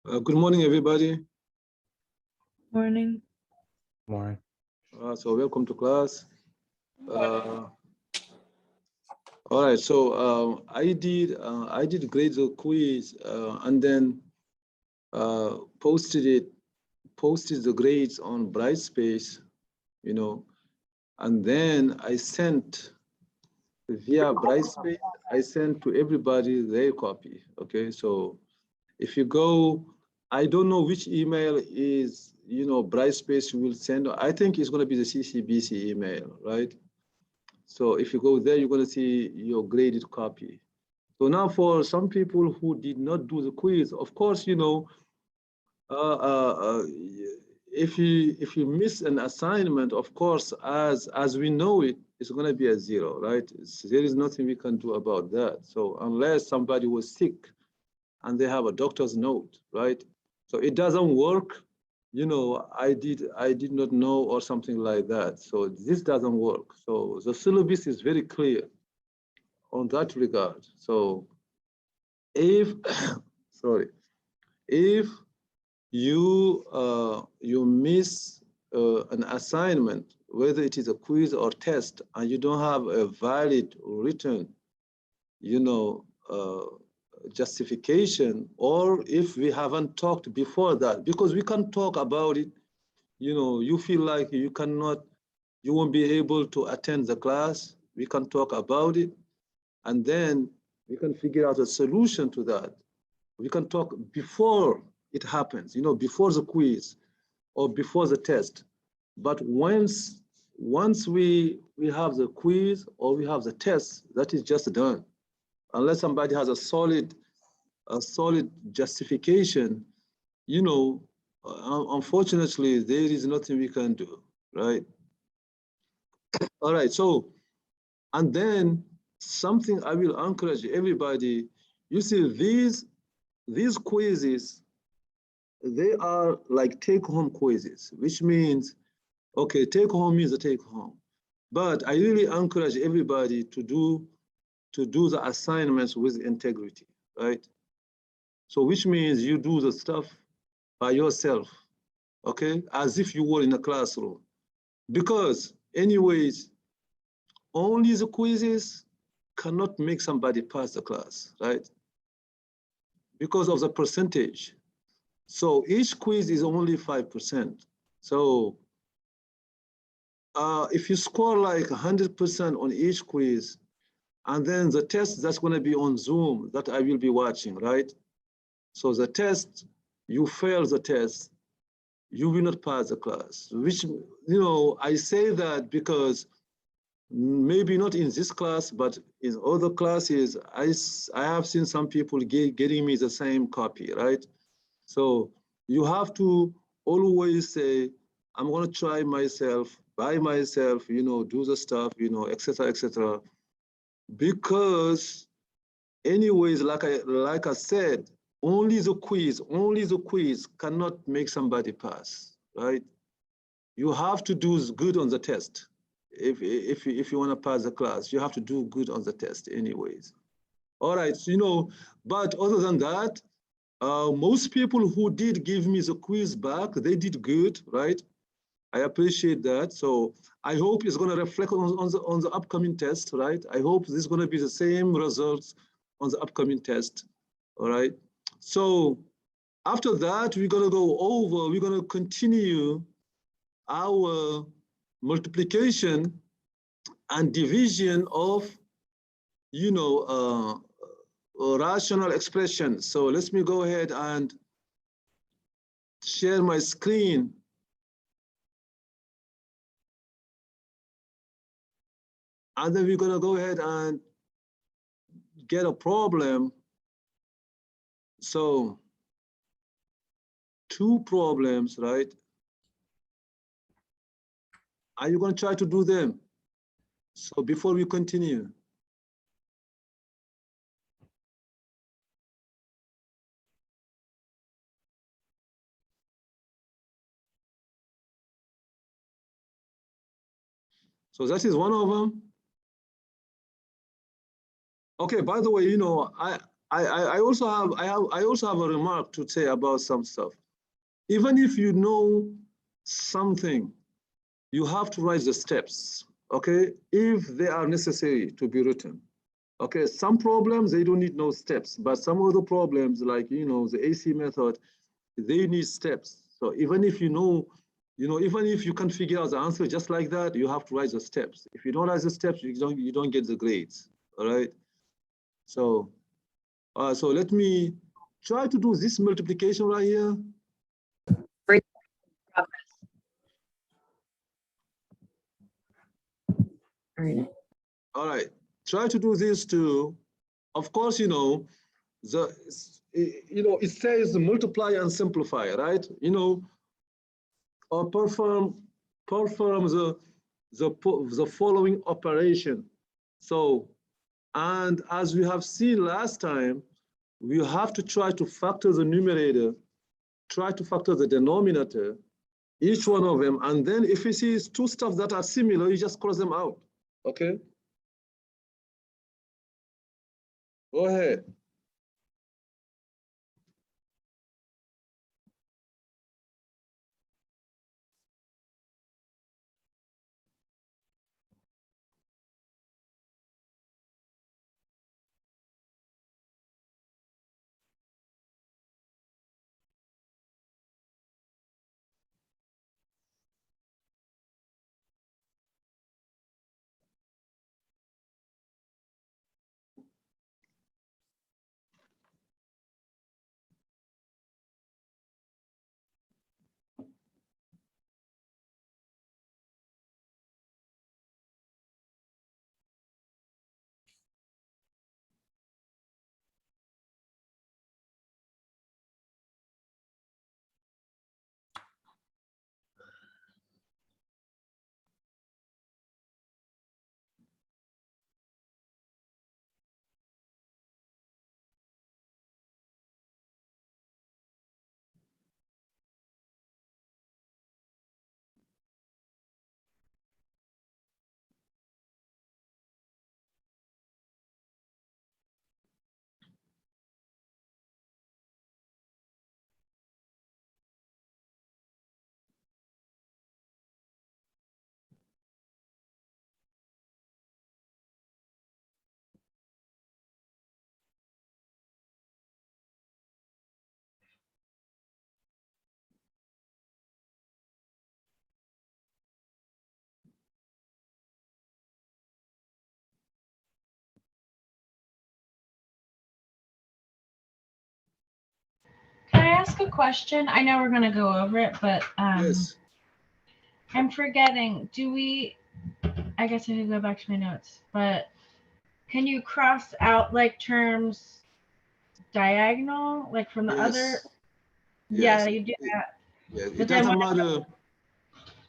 Good morning, everybody. Morning. Morning. So welcome to class. All right. So I did grade the quiz and then posted the grades on Brightspace, and then I sent via Brightspace. I sent to everybody their copy. Okay. So if you go, I don't know which email is, Brightspace will send. I think it's going to be the CCBC email, right? So if you go there, you're going to see your graded copy. So now for some people who did not do the quiz, of course, uh, uh, uh, if you miss an assignment, of course, as we know it, it's going to be a 0, right? There is nothing we can do about that. So unless somebody was sick and they have a doctor's note, right? So it doesn't work. I did not know or something like that. So this doesn't work. So the syllabus is very clear on that regard. So if, sorry, if you miss an assignment, whether it is a quiz or test, and you don't have a valid written, justification, or if we haven't talked before that, because we can talk about it, you feel like you won't be able to attend the class, we can talk about it, and then we can figure out a solution to that. We can talk before it happens, before the quiz or before the test. But once we have the quiz or we have the test, that is just done. Unless somebody has a solid justification, unfortunately, there is nothing we can do, right? All right, so, and then something I will encourage everybody, you see these quizzes, they are like take-home quizzes, which means, okay, take-home means a take-home. But I really encourage everybody to do the assignments with integrity, right? So which means you do the stuff by yourself, okay? As if you were in a classroom. Because anyways, only the quizzes cannot make somebody pass the class, right? Because of the percentage. So each quiz is only 5%. So if you score like 100% on each quiz, and then the test that's going to be on Zoom that I will be watching, right? So the test, you fail the test, you will not pass the class, which, I say that because maybe not in this class, but in other classes, I have seen some people getting me the same copy, right? So you have to always say, I'm going to try myself, by myself, do the stuff, etc., etc. Because anyways, like I said, only the quiz cannot make somebody pass, right? You have to do good on the test. If you want to pass the class, you have to do good on the test anyways. All right, so, but other than that, most people who did give me the quiz back, they did good, right? I appreciate that. So I hope it's going to reflect on the upcoming test, right? I hope this is going to be the same results on the upcoming test, all right? So after that, we're going to continue our multiplication and division of, rational expressions. So let me go ahead and share my screen. And then we're going to go ahead and get a problem. So 2 problems, right? Are you going to try to do them? So before we continue. So that is one of them. Okay, by the way, I also have a remark to say about some stuff. Even if you know something, you have to write the steps, okay? If they are necessary to be written. Okay, some problems, they don't need no steps, but some of the problems, like, the AC method, they need steps. So even if even if you can figure out the answer just like that, you have to write the steps. If you don't write the steps, you don't get the grades, all right? So, so let me try to do this multiplication right here. All right, try to do this too. Of course, it says multiply and simplify, right? Or perform the following operation. So, and as we have seen last time, we have to try to factor the numerator, try to factor the denominator, each one of them, and then if you see two stuff that are similar, you just cross them out, okay? Go ahead. Can I ask a question? I know we're gonna go over it, but Yes. I'm forgetting. I guess I could go back to my notes, but can you cross out like terms diagonal, like from the other? Yes. Yeah, you do that. Yes. But It then doesn't matter.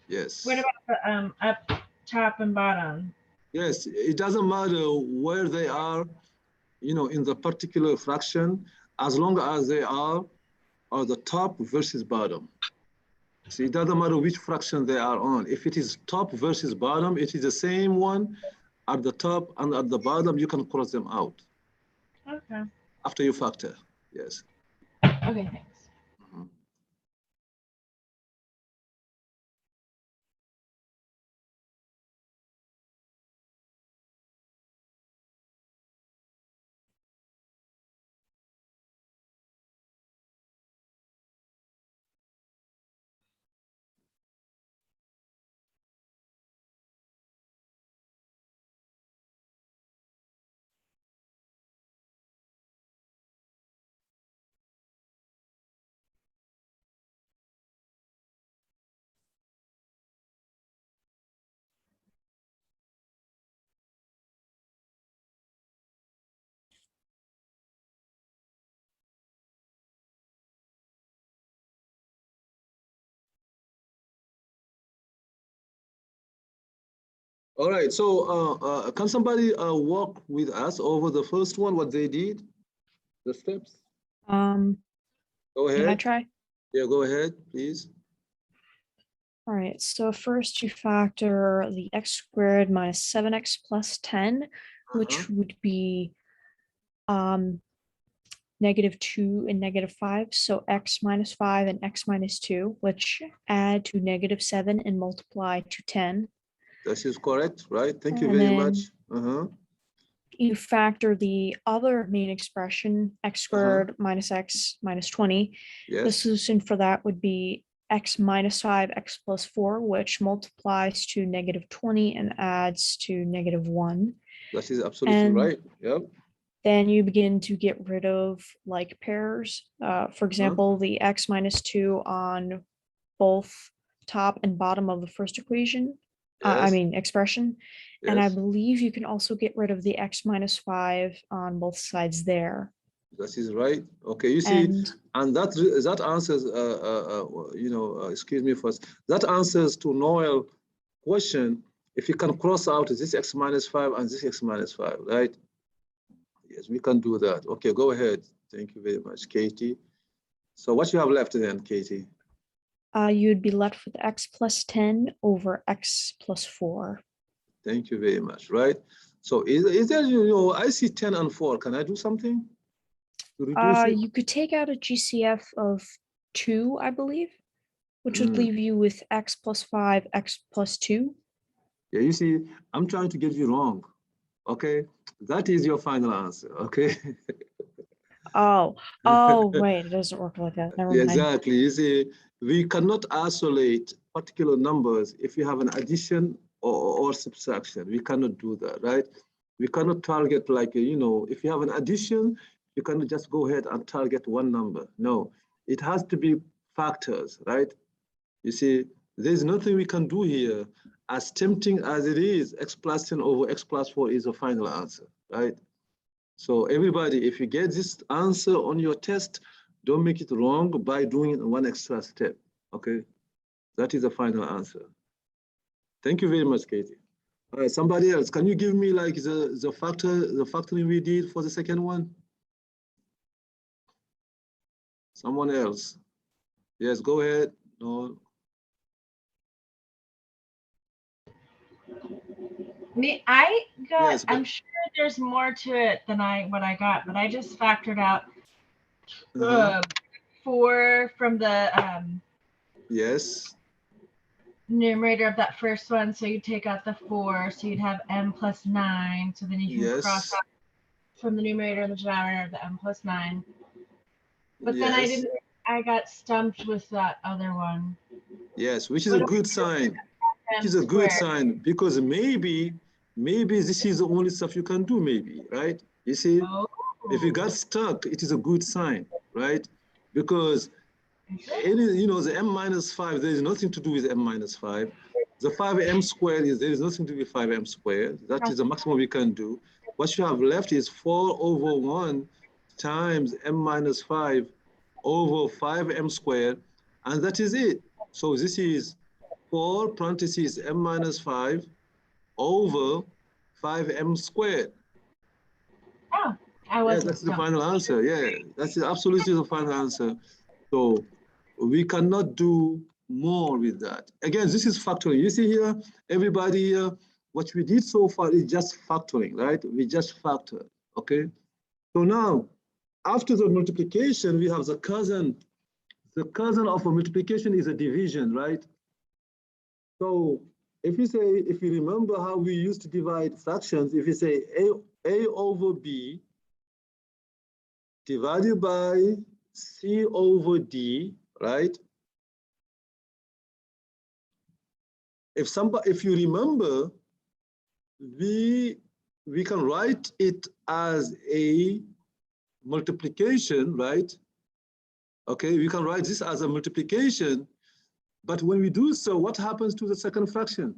Yes. what about the up, top, and bottom? Yes. It doesn't matter where they are, in the particular fraction, as long as they are the top versus bottom. So it doesn't matter which fraction they are on. If it is top versus bottom, it is the same one at the top and at the bottom, you can cross them out. Okay. After you factor, yes. Okay, thanks. Mhm. All right, so can somebody walk with us over the first one, what they did, the steps? Go Can I ahead. try? Yeah, go ahead, please. All right, so first you factor the x squared minus 7x plus 10, which would be -2 and -5. So x minus 5 and x minus 2, which add to -7 and multiply to 10. This is correct, right? Thank you And very then much. you factor the other main expression, x squared minus x minus 20. The Yes, solution for that would be x minus 5, x plus 4, which multiplies to -20 and adds to -1. that is absolutely And right. Yep. then you begin to get rid of like pairs. For example, the x minus 2 on both top and bottom of the first equation, I Yes, mean expression. And I yes, believe you can also get rid of the x minus 5 on both sides there. that is right. Okay, you see, And and that answers, excuse me first, that answers to Noel question, if you can cross out this x minus 5 and this x minus 5, right? Yes, we can do that. Okay, go ahead. Thank you very much, Katie. So what you have left then, Katie? you'd be left with x plus 10 over x plus 4. Thank you very much, right? So is there, I see 10 and 4. Can I do something to reduce it? You could take out a GCF of 2, I believe, which would leave you with x plus 5, x plus 2. Yeah, you see, I'm trying to get you wrong, okay? That is your final answer, okay? Oh, wait, it doesn't work like that. Never Yeah, mind. exactly. You see, we cannot isolate particular numbers if you have an addition or subtraction. We cannot do that, right? We cannot target like, if you have an addition, you cannot just go ahead and target one number. No, it has to be factors, right? You see, there's nothing we can do here. As tempting as it is, x plus 10 over x plus 4 is the final answer, right? So everybody, if you get this answer on your test, don't make it wrong by doing one extra step, okay? That is the final answer. Thank you very much, Katie. All right, somebody else, can you give me like the factoring we did for the second one? Someone else. Yes, go ahead. No. I got, Yes, I'm sure there's more to it than what I got, but I just factored out 4 from the yes. numerator of that first one. So you take out the 4, so you'd have m plus 9. So then you can cross out from the numerator and the denominator of the m plus 9. But then I got stumped with that other one. Yes, which is a good sign. Which is a good sign, because maybe this is the only stuff you can do, maybe, right? You see, if you got stuck, it is a good sign, right? Because the m minus 5, there is nothing to do with m minus 5. The 5m squared there is nothing to do with 5m squared. That is the maximum we can do. What you have left is 4 over 1 times m minus 5 over 5m squared, and that is it. So this is 4 parentheses m minus 5 over 5m squared. Oh, I wasn't. Yeah, that's the final answer. Yeah, that's absolutely the final answer. So we cannot do more with that. Again, this is factoring. You see here, everybody here, what we did so far is just factoring, right? We just factored, okay? So now, after the multiplication, we have the cousin. The cousin of a multiplication is a division, right? So if you remember how we used to divide fractions, if you say a over b divided by c over d, right? If you remember, we can write it as a multiplication, right? Okay, we can write this as a multiplication, but when we do so, what happens to the second fraction?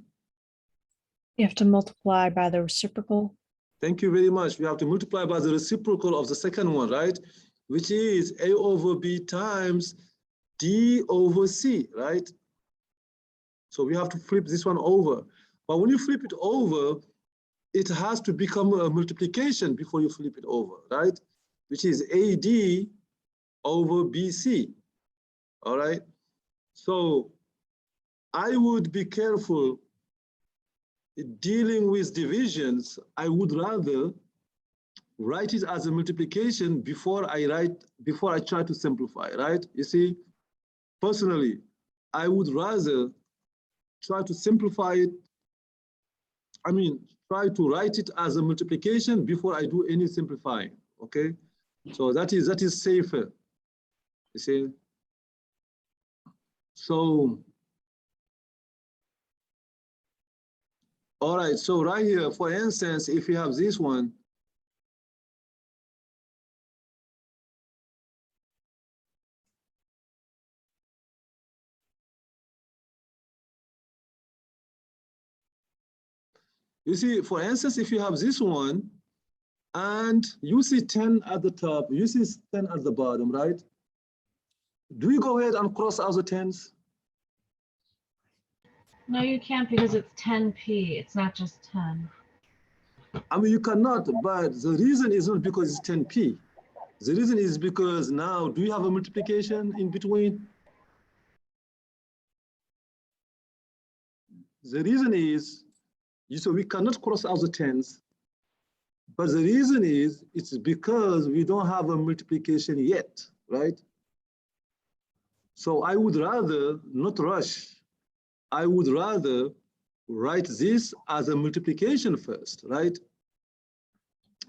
You have to multiply by the reciprocal. Thank you very much. We have to multiply by the reciprocal of the second one, right? Which is a over b times d over c, right? So we have to flip this one over. But when you flip it over, it has to become a multiplication before you flip it over, right? Which is AD over BC, all right? So I would be careful dealing with divisions. I would rather write it as a multiplication before I try to simplify, right? You see, personally, I would rather try to simplify it. I mean, try to write it as a multiplication before I do any simplifying, okay? So that is safer, you see? So, all right, so right here, for instance, if you have this one, you see, for instance, if you have this one, and you see 10 at the top, you see 10 at the bottom, right? Do we go ahead and cross out the 10s? No, you can't because it's 10p. It's not just 10. I mean, you cannot, but the reason is not because it's 10p. The reason is because now, do you have a multiplication in between? The reason is, so we cannot cross out the 10s, but the reason is, it's because we don't have a multiplication yet, right? So I would rather not rush. I would rather write this as a multiplication first, right?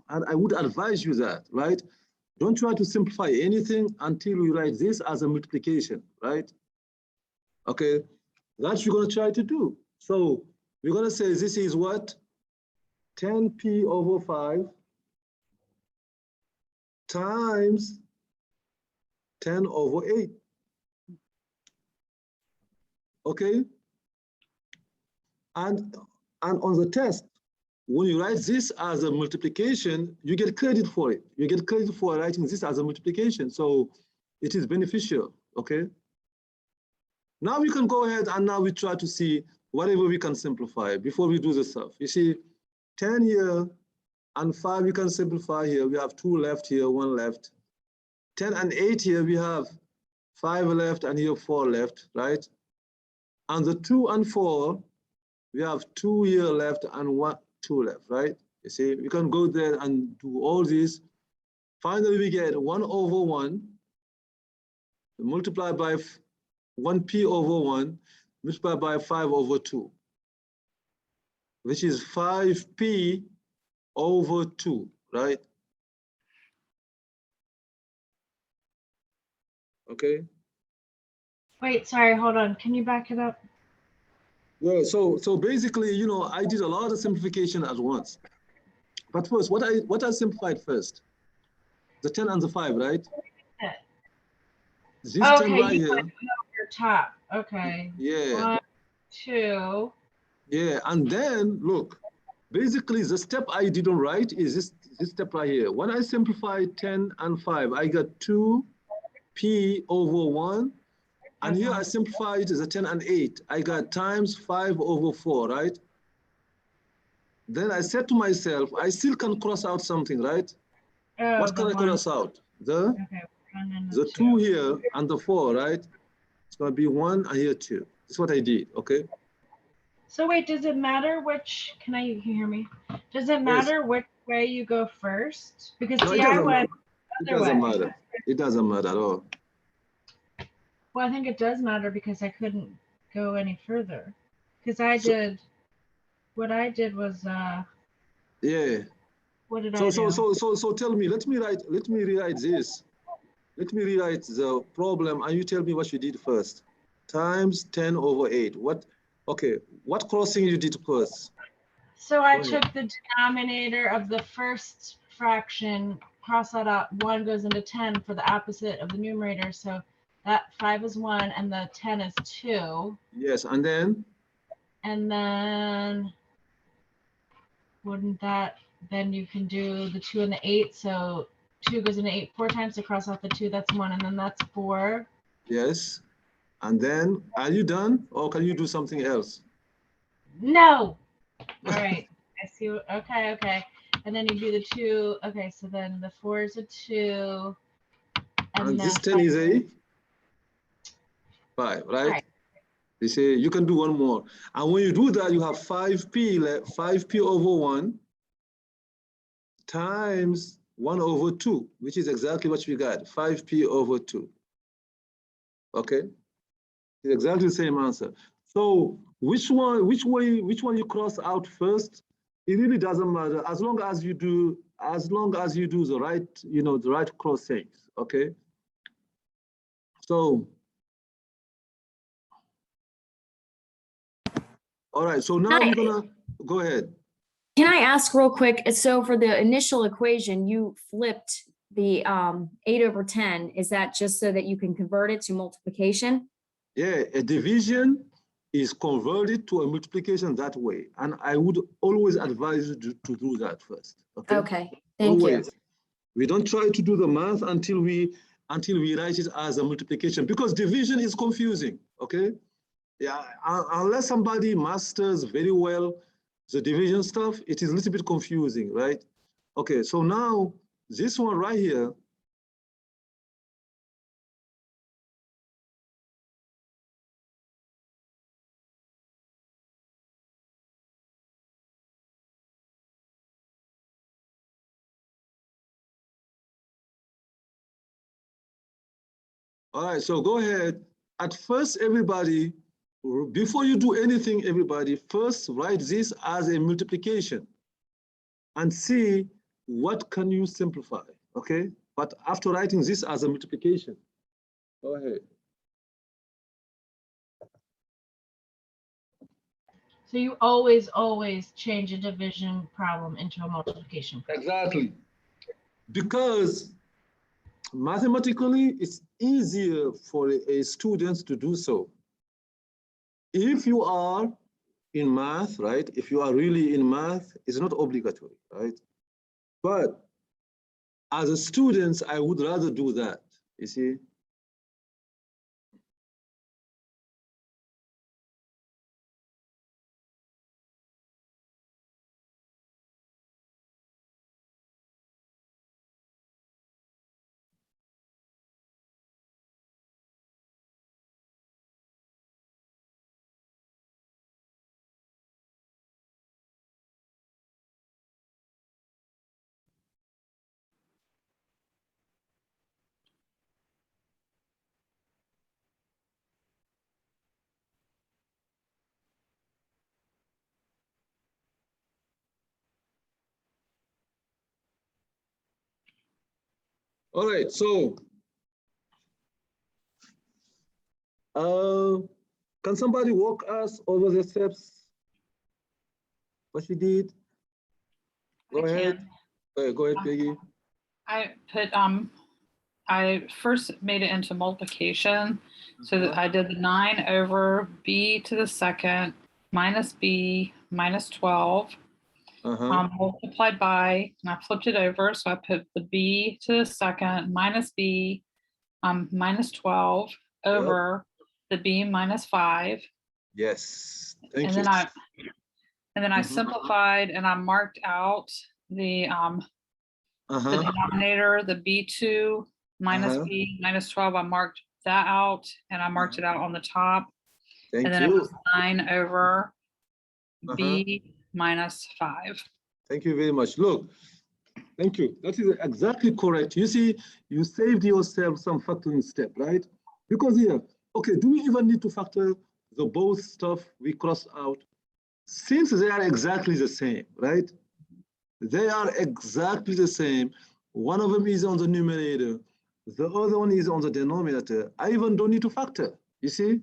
And I would advise you that, right? Don't try to simplify anything until you write this as a multiplication, right? Okay, that's what you're gonna try to do. So we're gonna say this is what? 10p over 5 times 10 over 8. Okay? And on the test, when you write this as a multiplication, you get credit for it. You get credit for writing this as a multiplication. So it is beneficial, okay? Now we can go ahead and now we try to see whatever we can simplify before we do the stuff. You see, 10 here and 5 we can simplify here. We have 2 left here, 1 left. 10 and 8 here we have 5 left and here 4 left, right? And the 2 and 4, we have 2 here left and 2 left, right? You see, we can go there and do all this. Finally, we get 1 over 1 multiplied by 1p over 1 multiplied by 5 over 2, which is 5p over 2, right? Okay. Wait, sorry, hold on. Can you back it up? Yeah, so basically, you know, I did a lot of simplification at once. But first, what I simplified first? The 10 and the 5, right? Yeah. This 10 right you here. went over top. Okay. Yeah. 1, 2. Yeah, and then look, basically the step I didn't write is this step right here. When I simplified 10 and 5, I got 2p over 1. And here I simplified the 10 and 8. I got times 5 over 4, right? Then I said to myself, I still can cross out something, right? Oh, What can I cross out? The 2 here and the 4, right? It's going to be 1 and here 2. That's what I did, okay? So wait, does it matter which, can you hear me? Does it matter which way you go first? Because No, see, I went the other way. It doesn't matter. It doesn't matter at all. Well, I think it does matter because I couldn't go any further. Because what I did was, yeah. What did I do? So tell me, let me rewrite this. Let me rewrite the problem and you tell me what you did first. Times 10 over 8. What crossing you did first? So I took the denominator of the first fraction, cross that out, 1 goes into 10 for the opposite of the numerator. So that 5 is 1 and the 10 is 2. Yes, and then? And then then you can do the 2 and the 8. So 2 goes into 8 4 times to cross out the 2, that's 1, and then that's 4. Yes. And then, are you done or can you do something else? No. All right. I see. Okay. And then you do the 2. Okay, so then the 4 is a 2. And this 10 is a 5, right? You say you can do one more. And when you do that, you have 5p over 1 times 1/2, which is exactly what we got, 5p/2. Okay, it's exactly the same answer. So which one you cross out first, it really doesn't matter as long as you do the right, the right crossing. Okay. So all right, so now we're gonna go ahead. Can I ask real quick? So for the initial equation, you flipped the 8/10. Is that just so that you can convert it to multiplication? Yeah, a division is converted to a multiplication that way. And I would always advise you to do that first. Okay. Okay, thank you. We don't try to do the math until we write it as a multiplication, because division is confusing. Okay. Yeah, unless somebody masters very well the division stuff, it is a little bit confusing, right? Okay, so now this one right here, all right, so go ahead. At first, everybody, before you do anything, everybody, first write this as a multiplication and see what can you simplify, okay? But after writing this as a multiplication, go ahead. So you always change a division problem into a multiplication problem. Exactly. Because mathematically, it's easier for a student to do so. If you are in math, right? If you are really in math, it's not obligatory, right? But as a student, I would rather do that, you see? All right, so can somebody walk us over the steps? What you did? Go ahead. Go ahead, Peggy. I put I first made it into multiplication. So that I did the 9/b² minus b minus 12 multiplied by, and I flipped it over. So I put the b² minus b minus 12 over the b minus 5. Yes, thank and you. Then I simplified and I marked out the denominator, the b2 minus b minus 12. I marked that out and I marked it out on the top. Thank and then you. it was 9/b minus 5. Thank you very much. Look, thank you. That is exactly correct. You see, you saved yourself some factoring step, right? Because here, okay, do we even need to factor the both stuff we crossed out? Since they are exactly the same, right? They are exactly the same. One of them is on the numerator. The other one is on the denominator. I even don't need to factor, you see?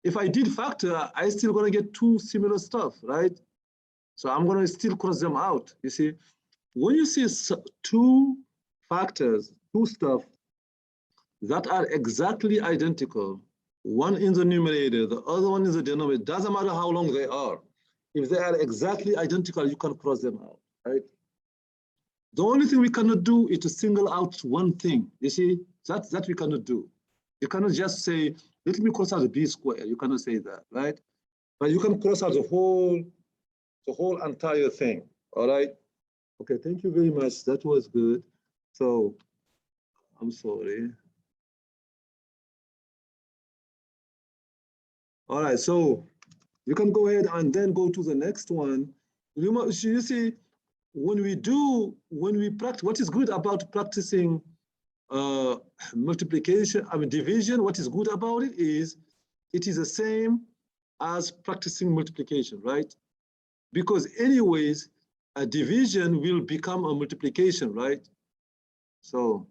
If I did factor, I still gonna get two similar stuff, right? So I'm gonna still cross them out, you see? When you see two factors, two stuff that are exactly identical, one in the numerator, the other one in the denominator, doesn't matter how long they are. If they are exactly identical, you can cross them out, right? The only thing we cannot do is to single out one thing. You see, that we cannot do. You cannot just say, let me cross out the b square. You cannot say that, right? But you can cross out the whole entire thing, all right? Okay, thank you very much. That was good. So, I'm sorry. All right, so you can go ahead and then go to the next one. You see, when we practice, what is good about practicing multiplication, division, what is good about it is the same as practicing multiplication, right? Because anyways, a division will become a multiplication, right? So,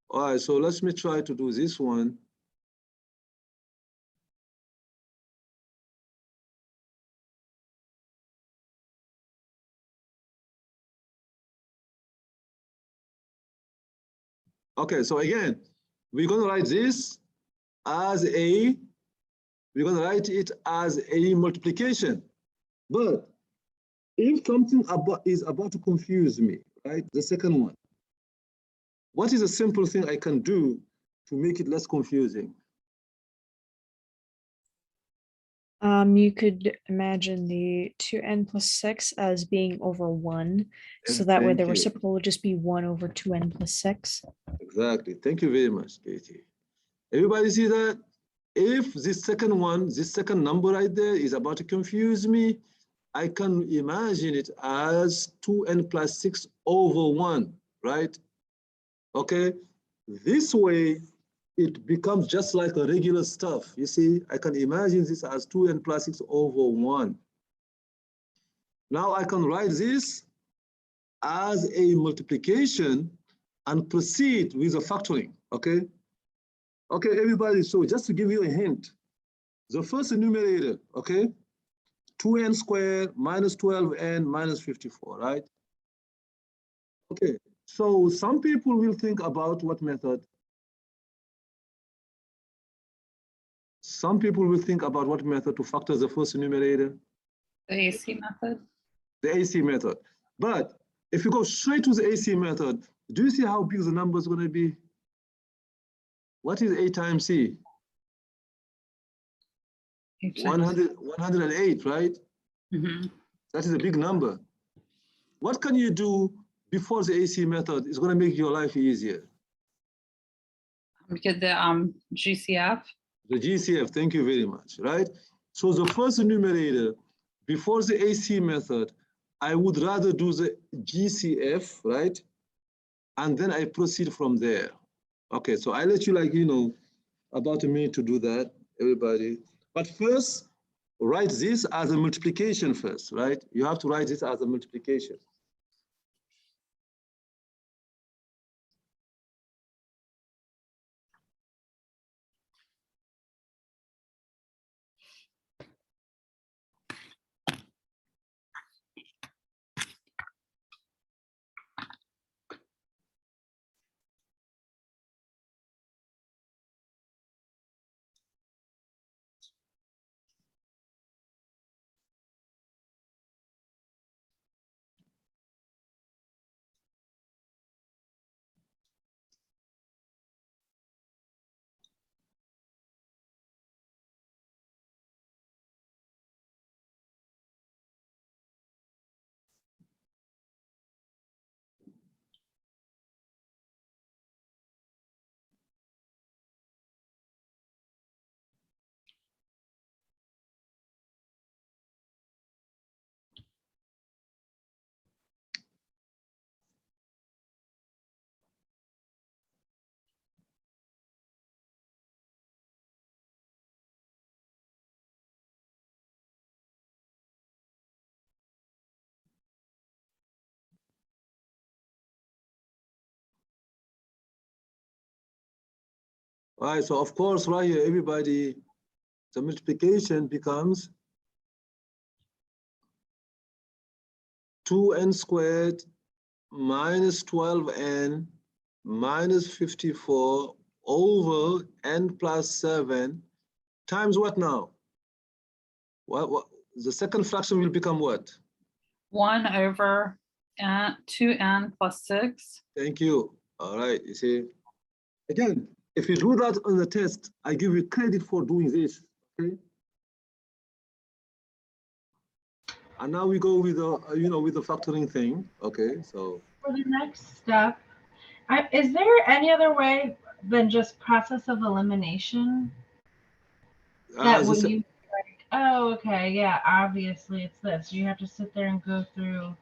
all right, so let me try to do this one. Okay, so again, we're gonna write this as a, we're gonna write it as a multiplication. But if something is about to confuse me, right? The second one, what is a simple thing I can do to make it less confusing? You could imagine the 2n plus 6 as being over 1. So that way Thank the you. reciprocal would just be 1 over 2n plus 6. Exactly. Thank you very much, Katie. Everybody see that? If this second number right there is about to confuse me, I can imagine it as 2n plus 6 over 1, right? Okay. This way, it becomes just like a regular stuff. You see, I can imagine this as 2n plus 6 over 1. Now I can write this as a multiplication and proceed with the factoring, okay? Okay, everybody, so just to give you a hint, the first numerator, okay? 2n squared minus 12n minus 54, right? Okay, so some people will think about what method? Some people will think about what method to factor the first numerator? The AC method. The AC method. But if you go straight to the AC method, do you see how big the number is going to be? What is A times C? 108, right? Mm-hmm. That is a big number. What can you do before the AC method is going to make your life easier? Get the GCF. The GCF, thank you very much, right? So the first numerator, before the AC method, I would rather do the GCF, right? And then I proceed from there. Okay, so I let you about a minute to do that, everybody. But first, write this as a multiplication first, right? You have to write this as a multiplication. All right, so of course, right here, everybody, the multiplication becomes 2n squared minus 12n minus 54 over n plus 7 times what now? What the second fraction will become what? 1 over 2n plus 6. Thank you. All right, you see. Again, if you do that on the test, I give you credit for doing this, okay? And now we go with the, with the factoring thing, okay? So For the next step, is there any other way than just process of elimination? That as would I you Oh, okay. Yeah, obviously it's this. You have to sit there and go through.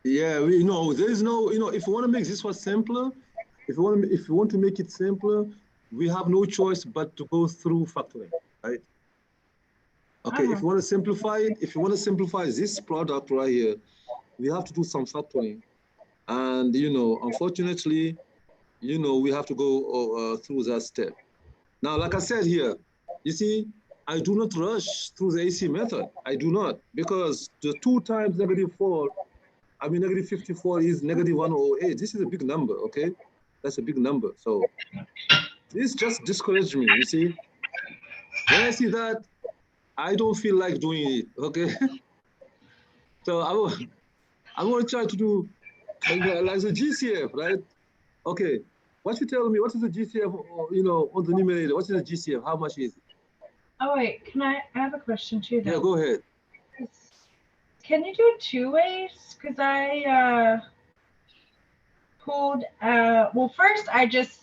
Yeah, we know there is no, if you want to make this one simpler, if you want to make it simpler, we have no choice but to go through factoring, right? Okay, if you want to simplify it, if you want to simplify this product right here, we have to do some factoring. And, unfortunately, we have to go through that step. Now, like I said here, you see, I do not rush through the AC method. I do not, because the 2 times -4, I mean, -54 is -108. This is a big number, okay? That's a big number. So this just discouraged me, you see? When I see that, I don't feel like doing it, okay? So I want to try to do like the GCF, right? Okay, what you tell me, what is the GCF, on the numerator? What is the GCF? How much is it? Oh wait, I have a question too though. Yeah, go ahead. Can you do it 2 ways? Because I pulled well first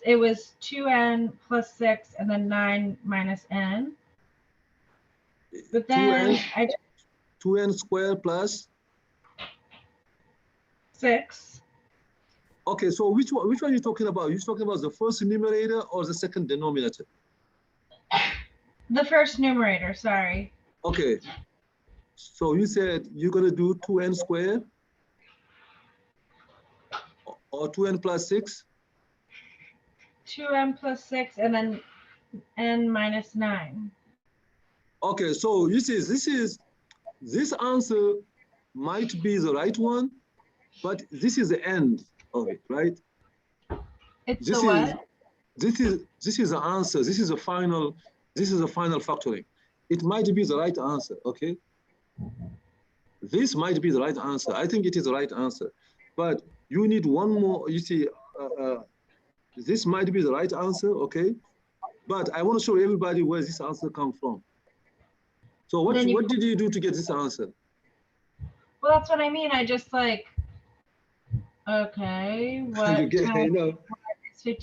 it was 2n plus 6 and then 9 minus n. But then 2n squared plus 6. Okay, so which one are you talking about? You're talking about the first numerator or the second denominator? The first numerator, sorry. Okay, so you said you're gonna do 2n squared or 2n plus 6? 2n plus 6 and then n minus 9. Okay, so you see, this answer might be the right one, but this is the end of it, right? It's This the is what? this is the answer. This is the final factoring. It might be the right answer, okay? This might be the right answer. I think it is the right answer, but you need one more. You see, this might be the right answer, okay? But I want to show everybody where this answer comes from. So what did you do to get this answer? Well, that's what I mean. I just like, okay, what? You get,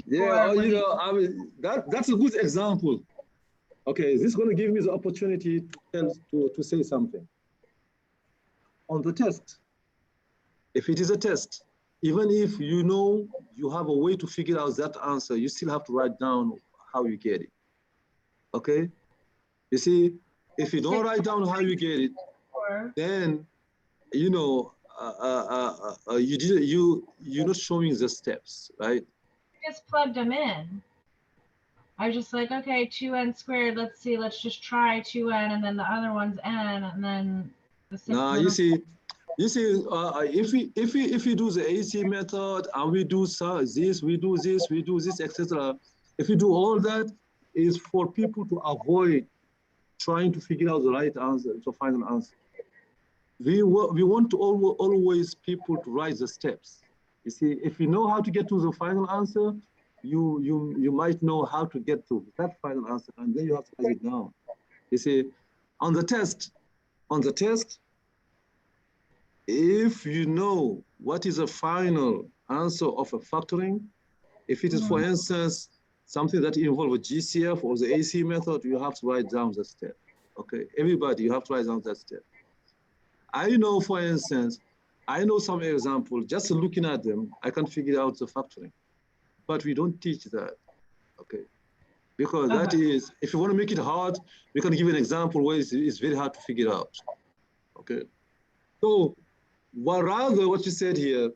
yeah, I mean, that's a good example. Okay, this is going to give me the opportunity to say something. On the test, if it is a test, even if you have a way to figure out that answer, you still have to write down how you get it. Okay? You see, if you don't write down how you get it, then you're not showing the steps, right? Just plugged them in. I was just like, okay, 2n squared. Let's see. Let's just try 2n, and then the other one's n, and then the 6. Now you see, if we do the AC method and we do this, we do this, etc. If you do all that, is for people to avoid trying to figure out the right answer, to find an answer. We want to always people to write the steps. You see, if you know how to get to the final answer, you might know how to get to that final answer, and then you have to write it down. You see, on the test, if you know what is the final answer of a factoring, if it is, for instance, something that involves a GCF or the AC method, you have to write down the step. Okay, everybody, you have to write down that step. I know, for instance, I know some example, just looking at them, I can figure out the factoring, but we don't teach that, okay? Because that is, if you want to make it hard, we can give an example where it's very hard to figure out, okay? So, rather what you said here,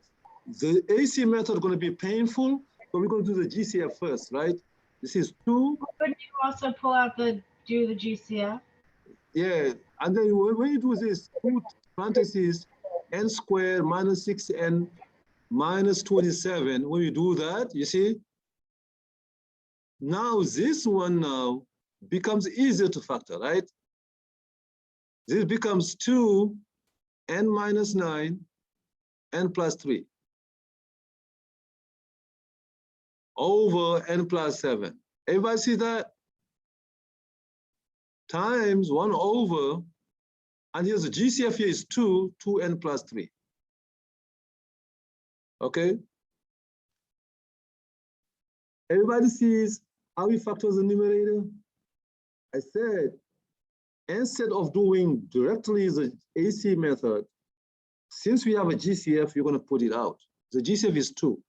the AC method is going to be painful, so we're going to do the GCF first, right? This is 2. Couldn't you also pull out do the GCF? Yeah, and then when you do this, 2 parentheses, n squared minus 6n minus 27, when you do that, you see, now this one now becomes easier to factor, right? This becomes 2 n minus 9 n plus 3 over n plus 7. Everybody see that? Times 1 over, and here's the GCF here is 2n plus 3. Okay? Everybody sees how we factor the numerator? I said instead of doing directly the AC method, since we have a GCF, you're going to put it out. The GCF is 2.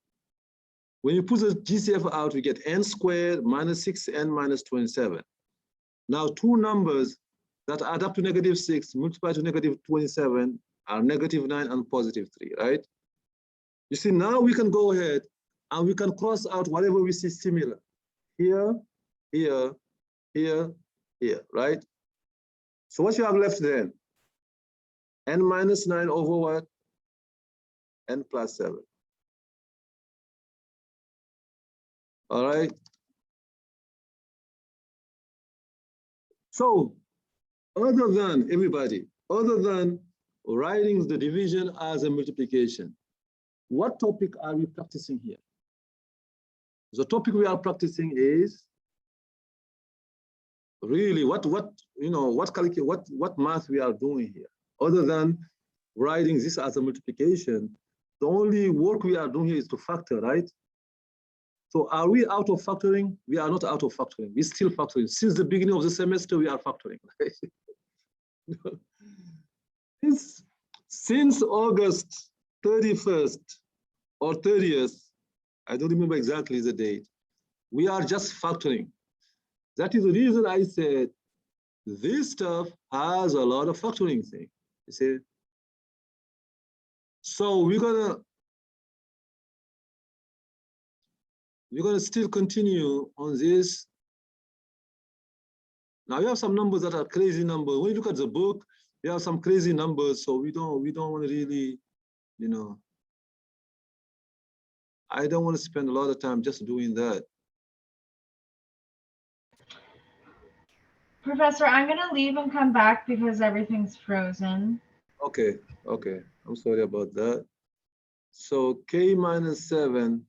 When you put the GCF out, we get n squared minus 6n minus 27. Now, two numbers that add up to -6 multiplied to -27 are -9 and +3, right? You see, now we can go ahead and we can cross out whatever we see similar. Here, here, here, here, right? So what you have left then? N minus 9 over what? N plus 7. All right. So other than everybody, other than writing the division as a multiplication, what topic are we practicing here? The topic we are practicing is really what math we are doing here. Other than writing this as a multiplication, the only work we are doing here is to factor, right? So are we out of factoring? We are not out of factoring. We're still factoring. Since the beginning of the semester, we are factoring. Since August 31st or 30th, I don't remember exactly the date, we are just factoring. That is the reason I said this stuff has a lot of factoring thing, you see? So we're gonna still continue on this. Now you have some numbers that are crazy numbers. When you look at the book, you have some crazy numbers, so we don't want to really, you know, I don't want to spend a lot of time just doing that. Professor, I'm gonna leave and come back because everything's frozen. Okay, okay. I'm sorry about that. So K minus 7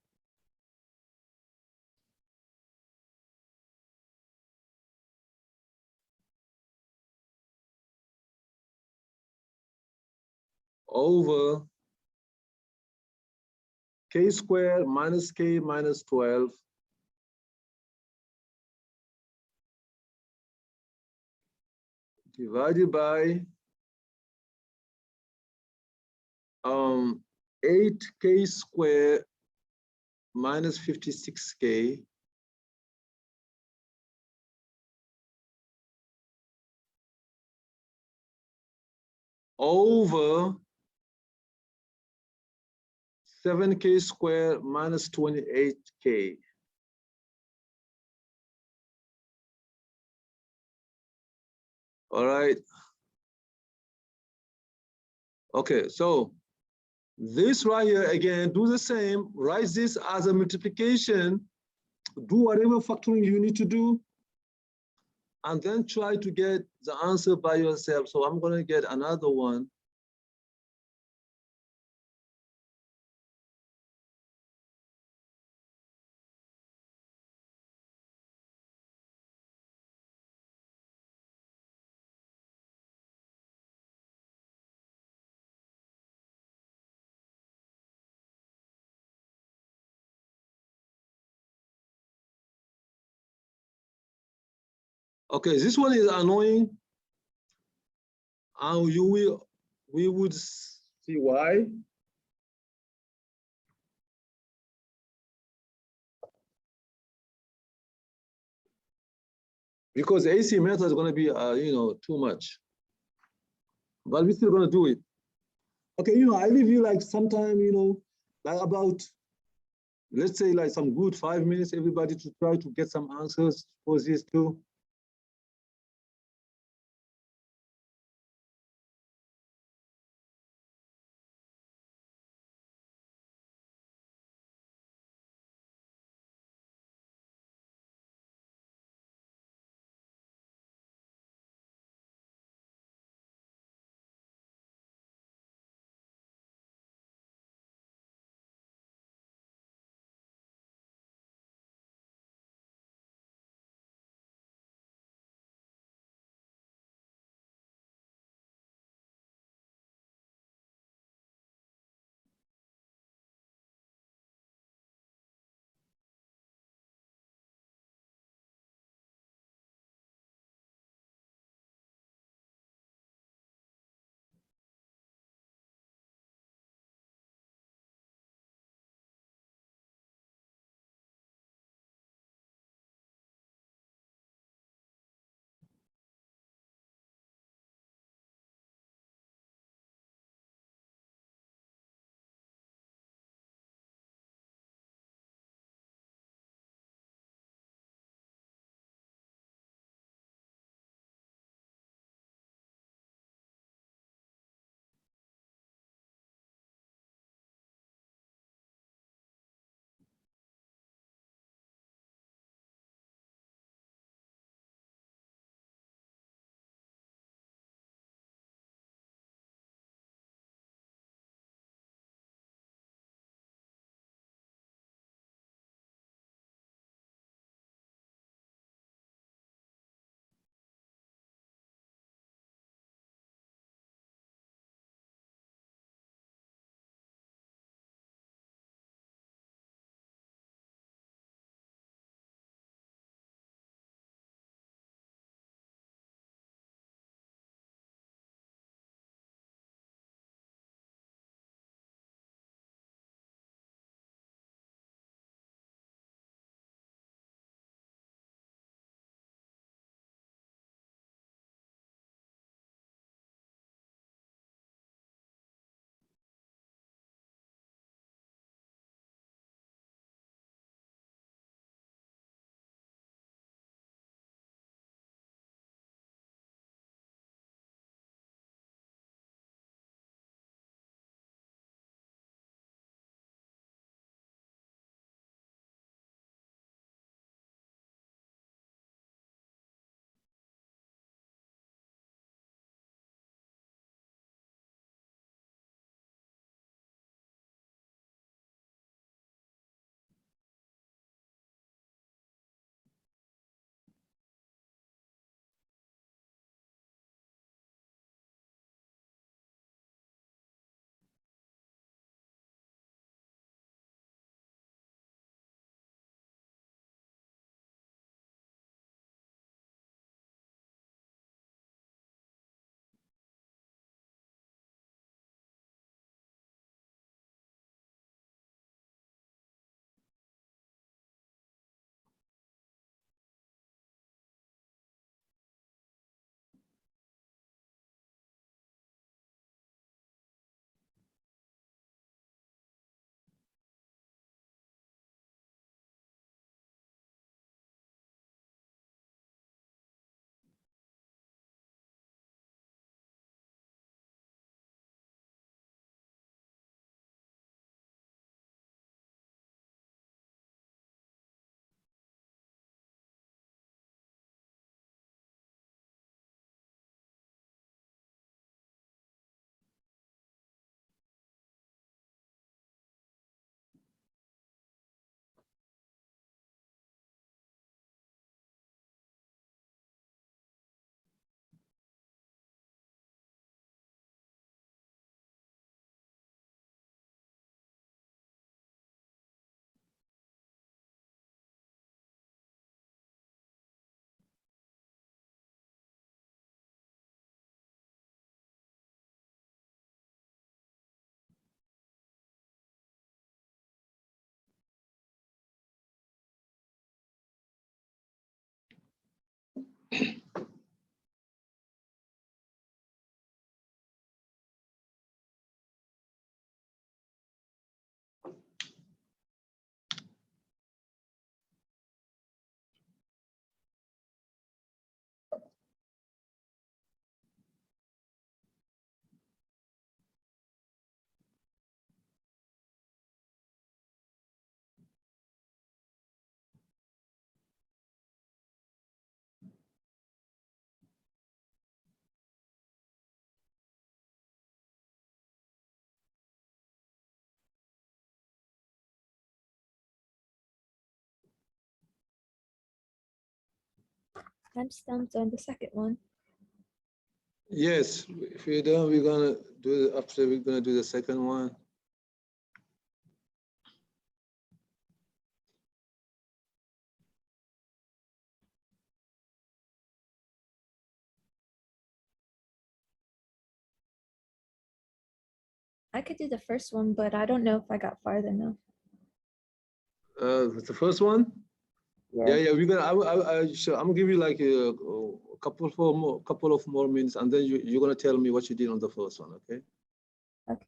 over K squared minus K minus 12 divided by 8K squared minus 56K over 7K squared minus 28K. All right. Okay, so this right here, again, do the same, write this as a multiplication, do whatever factoring you need to do, and then try to get the answer by yourself. So I'm gonna get another one. Okay, this one is annoying. And we would see why. Because the AC method is going to be, too much. But we're still going to do it. Okay, I leave you like sometime, like about, let's say like some good 5 minutes, everybody to try to get some answers for this too. I'm stumped on the second one. Yes, if you're done, we're gonna do, after we're gonna do the second one. I could do the first one, but I don't know if I got farther enough. The first one? Yeah, we're gonna, sure, I'm gonna give you like a couple of more minutes, and then you're gonna tell me what you did on the first one, okay? Okay.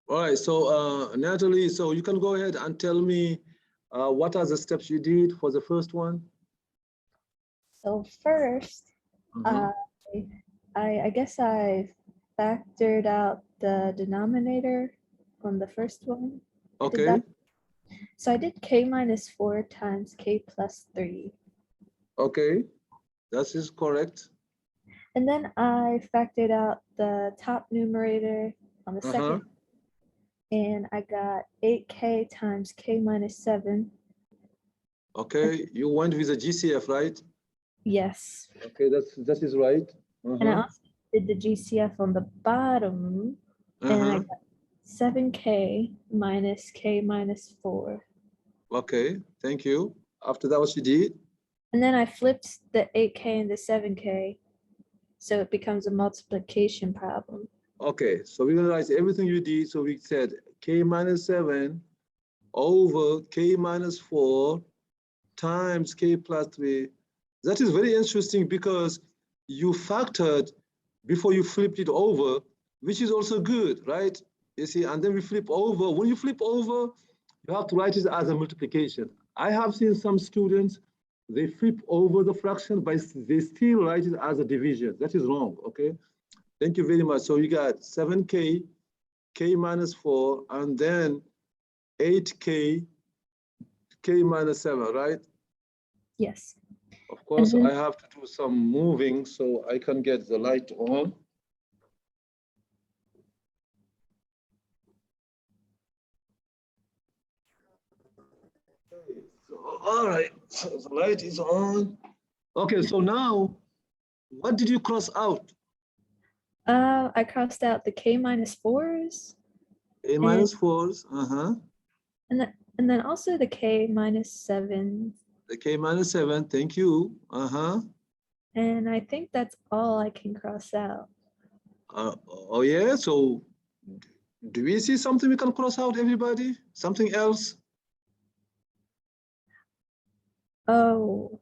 All right, so Natalie, so you can go ahead and tell me what are the steps you did for the first one? So first, Mhm. I guess I factored out the denominator on the first one. I did Okay, that. So I did k minus 4 times k plus 3. okay, that is correct. And then I factored out the top numerator on the second, and I got 8k times k minus 7. Okay, you went with the GCF, right? Yes. Okay, that is right. And I also did the GCF on the bottom, and I got 7k minus k minus 4. Okay, thank you. After that, what you did? And then I flipped the 8k and the 7k, so it becomes a multiplication problem. Okay, so we're gonna write everything you did. So we said k minus 7 over k minus 4 times k plus 3. That is very interesting because you factored before you flipped it over, which is also good, right? You see, and then we flip over. When you flip over, you have to write it as a multiplication. I have seen some students, they flip over the fraction, but they still write it as a division. That is wrong, okay? Thank you very much. So you got 7k, k minus 4, and then 8k, k minus 7, right? Yes. Of course, then- I have to do some moving so I can get the light on. Okay, so, all right, so the light is on. Okay, so now, what did you cross out? I crossed out the k minus 4s, A minus 4s, and then also the k minus 7s. the k minus 7, thank you, And I think that's all I can cross out. Oh yeah, so do we see something we can cross out, everybody? Something else? Oh,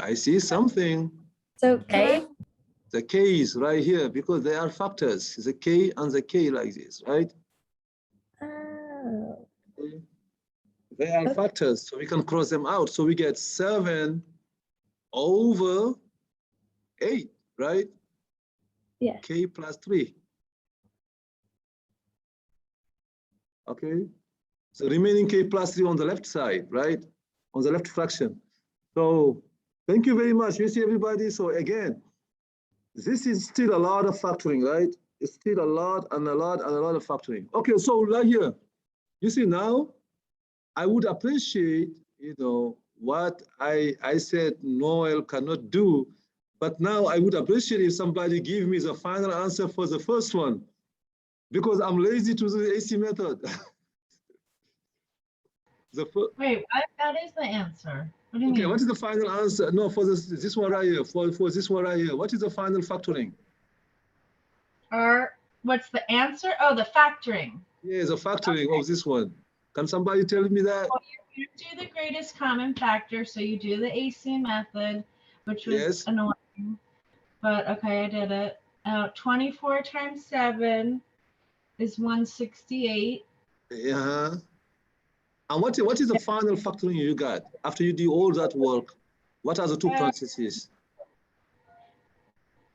I see something. so can I? The k is right here because they are factors. The k and the k like this, right? Oh, They are Okay. factors, so we can cross them out. So we get 7 over 8, right? yeah. K plus 3. Okay. So remaining k plus 3 on the left side, right? On the left fraction. So thank you very much. You see everybody. So again, this is still a lot of factoring, right? It's still a lot and a lot and a lot of factoring. Okay, so right here, you see now, I would appreciate, what I said Noel cannot do, but now I would appreciate if somebody give me the final answer for the first one, because I'm lazy to do the AC method. Wait, that is the answer. What do you Okay, mean? what is the final answer? No, for this one right here, for this one right here, what is the final factoring? What's the answer? Oh, the factoring. Yeah, the factoring of this one. Can somebody tell me that? Well, you do the greatest common factor, so you do the AC method, which was Yes. annoying. But okay, I did it. 24 times 7 is 168. Yeah. And what is the final factoring you got after you do all that work? What are the two parentheses?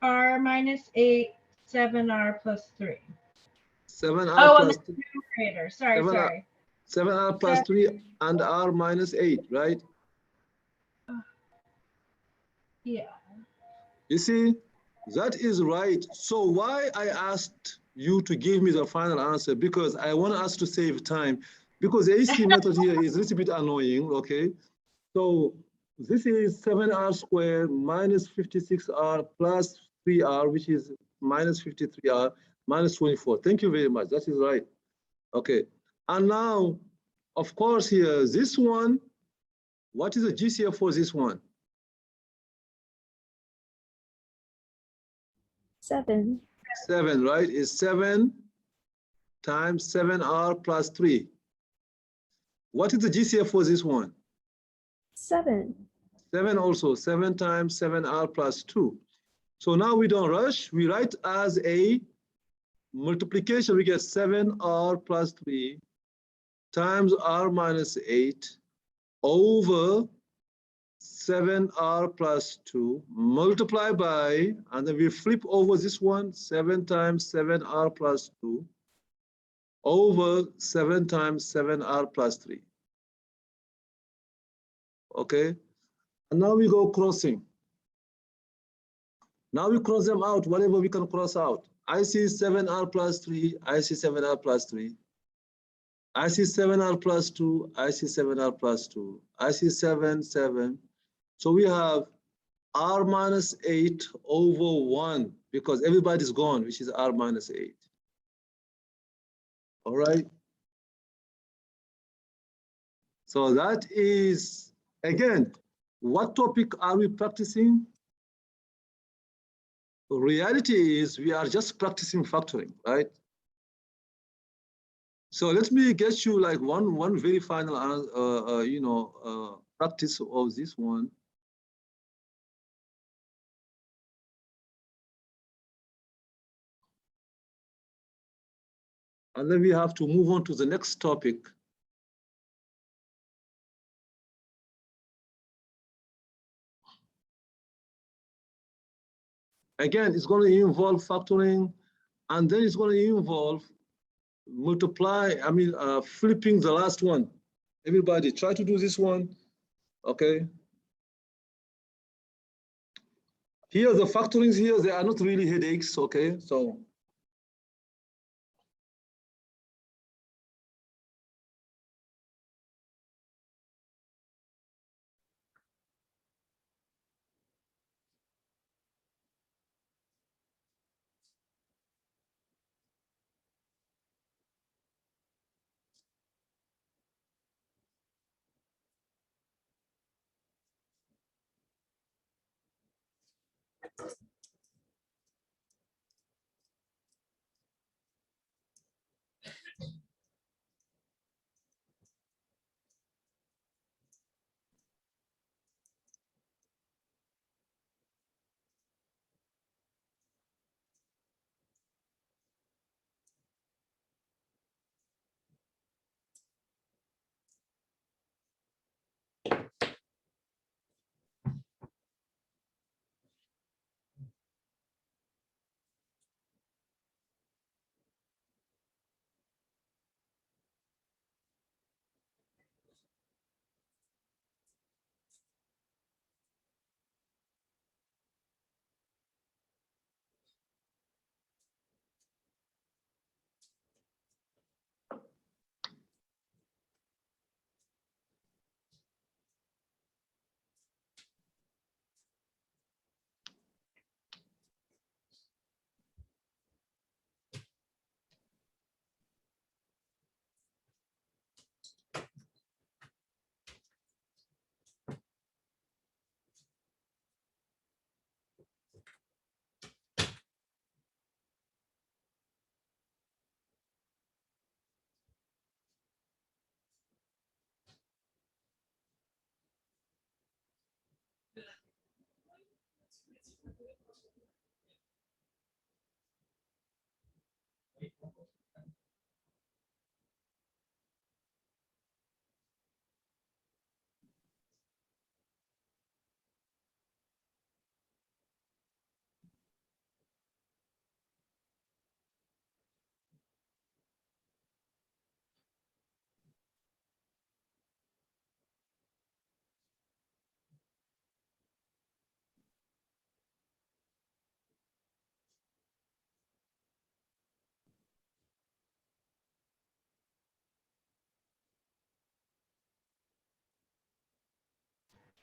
R minus 8, 7R plus 3. 7R Oh, plus and the numerator. Sorry, 7R, sorry. 7R plus 3 and R minus 8, right? Yeah. You see, that is right. So why I asked you to give me the final answer? Because I want us to save time. Because the AC method here is a little bit annoying, okay? So this is 7R squared minus 56R plus 3R, which is minus 53R minus 24. Thank you very much. That is right. Okay. And now, of course, here, this one, what is the GCF for this one? 7. 7, right? Is 7 times 7R plus 3. What is the GCF for this one? 7. 7 also, 7 times 7R plus 2. So now we don't rush. We write as a multiplication. We get 7R plus 3 times R minus 8 over 7R plus 2 multiply by, and then we flip over this one, 7 times 7R plus 2 over 7 times 7R plus 3. Okay, and now we go crossing. Now we cross them out, whatever we can cross out. I see 7R plus 3, I see 7R plus 3. I see 7R plus 2, I see 7R plus 2. I see 7, 7. So we have R minus 8 over 1, because everybody's gone, which is R minus 8. All right. So that is, again, what topic are we practicing? Reality is we are just practicing factoring, right? So let me get you like one very final, practice of this one. And then we have to move on to the next topic. Again, it's going to involve factoring, and then it's going to involve flipping the last one. Everybody try to do this one, okay? Here, the factorings here, they are not really headaches, okay? So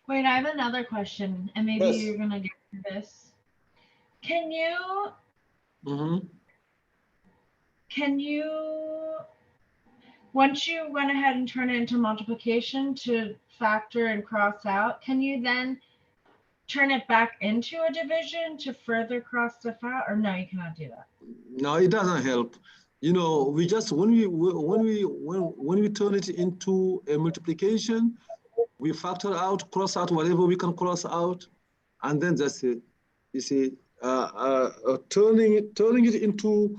Wait, I have another question, and maybe Yes. you're gonna get to this. Can you once you went ahead and turned it into multiplication to factor and cross out, can you then turn it back into a division to further cross stuff out, or no, you cannot do that? No, it doesn't help. You know, we just when we turn it into a multiplication, we factor out, cross out whatever we can cross out, and then that's it. You see, turning it into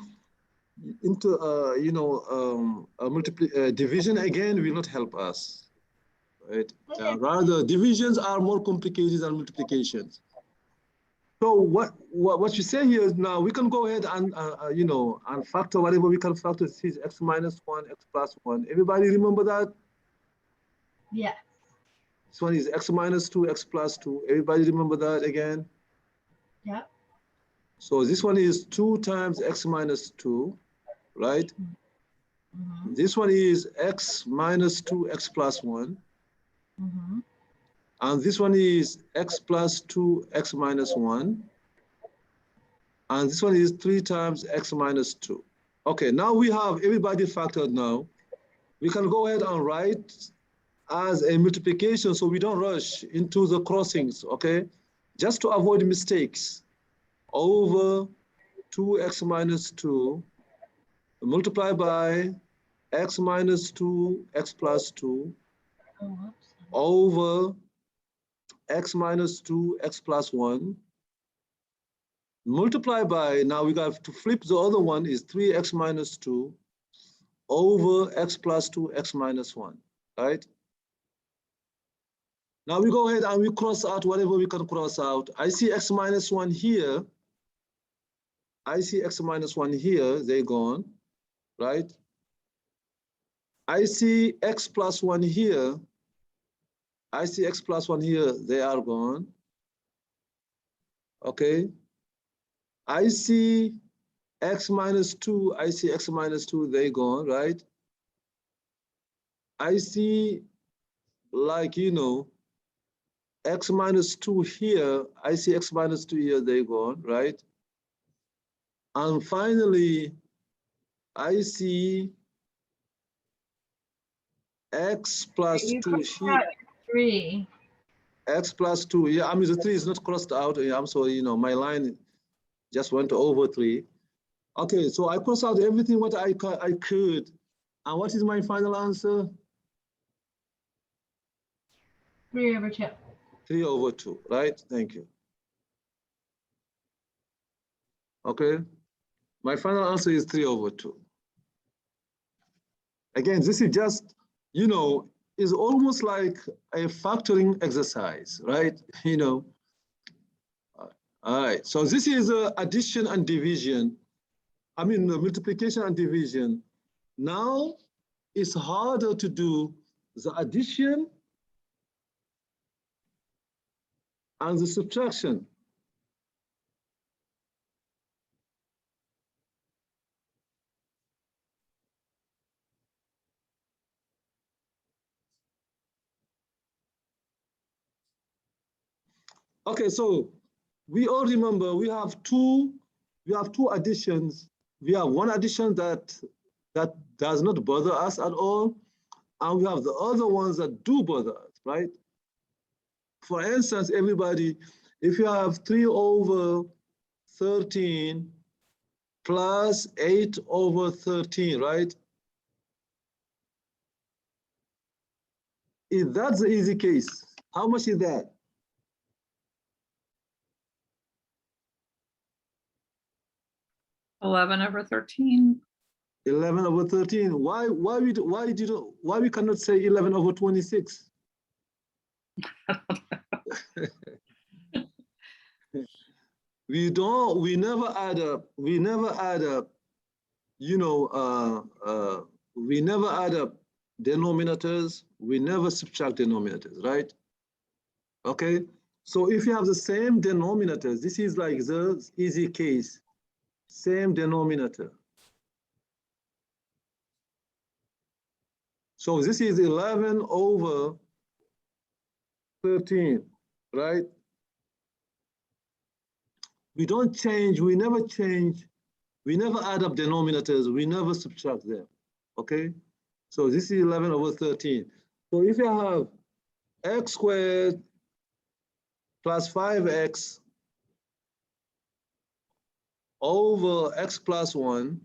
a division again will not help us, right? Okay. Rather, divisions are more complicated than multiplications. So what you say here is now we can go ahead and and factor whatever we can factor. This is x minus 1, x plus 1. Everybody remember that? Yes. This one is x minus 2, x plus 2. Everybody remember that again? Yep. So this one is 2 times x minus 2, right? Mm-hmm. This one is x minus 2, x plus 1. Mm-hmm. And this one is x plus 2, x minus 1. And this one is 3 times x minus 2. Okay, now we have everybody factored now. We can go ahead and write as a multiplication so we don't rush into the crossings, okay? Just to avoid mistakes. Over 2x minus 2 multiplied by x minus 2, x plus 2 Oh, whoops. over x minus 2, x plus 1 multiply by, now we got to flip the other one, is 3x minus 2 over x plus 2, x minus 1, right? Now we go ahead and we cross out whatever we can cross out. I see x minus 1 here. I see x minus 1 here, they're gone, right? I see x plus 1 here. I see x plus 1 here, they are gone. Okay. I see x minus 2, I see x minus 2, they gone, right? I see, like, x minus 2 here, I see x minus 2 here, they gone, right? And finally, I see x plus You 2 crossed here. out 3. X plus 2, yeah, I mean, the 3 is not crossed out. I'm sorry, my line just went over 3. Okay, so I crossed out everything what I could. And what is my final answer? 3 over 2. 3 over 2, right? Thank you. Okay, my final answer is 3 over 2. Again, this is just, is almost like a factoring exercise, right? All right, so this is addition and division. I mean, multiplication and division. Now it's harder to do the addition and the subtraction. Okay, so we all remember we have two additions. We have one addition that does not bother us at all, and we have the other ones that do bother us, right? For instance, everybody, if you have 3 over 13 plus 8 over 13, right? If that's the easy case, how much is that? $11 over 13. 11 over 13. Why we cannot say 11 over 26? We never add up, we never add up denominators, we never subtract denominators, right? Okay, so if you have the same denominators, this is like the easy case, same denominator. So this is 11 over 13, right? We don't change, we never change, we never add up denominators, we never subtract them, okay? So this is 11 over 13. So if you have x squared plus 5x over x plus 1,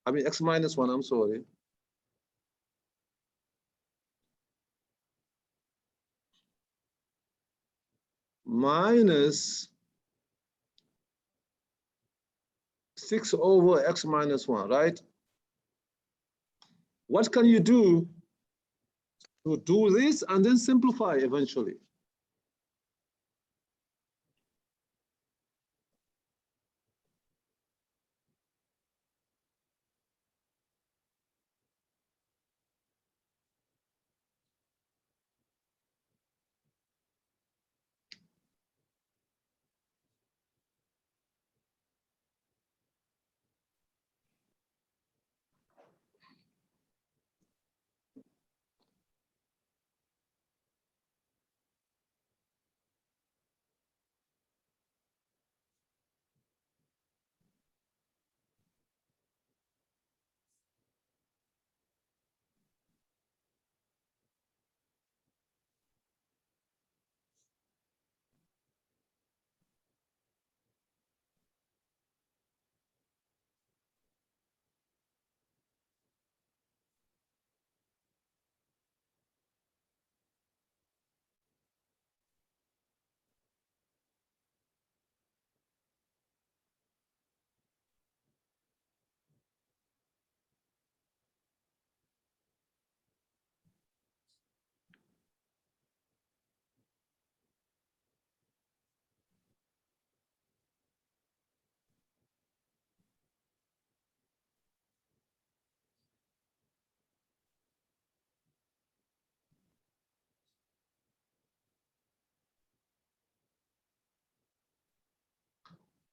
I mean x minus 1, I'm sorry. Minus 6 over x minus 1, right? What can you do to do this and then simplify eventually?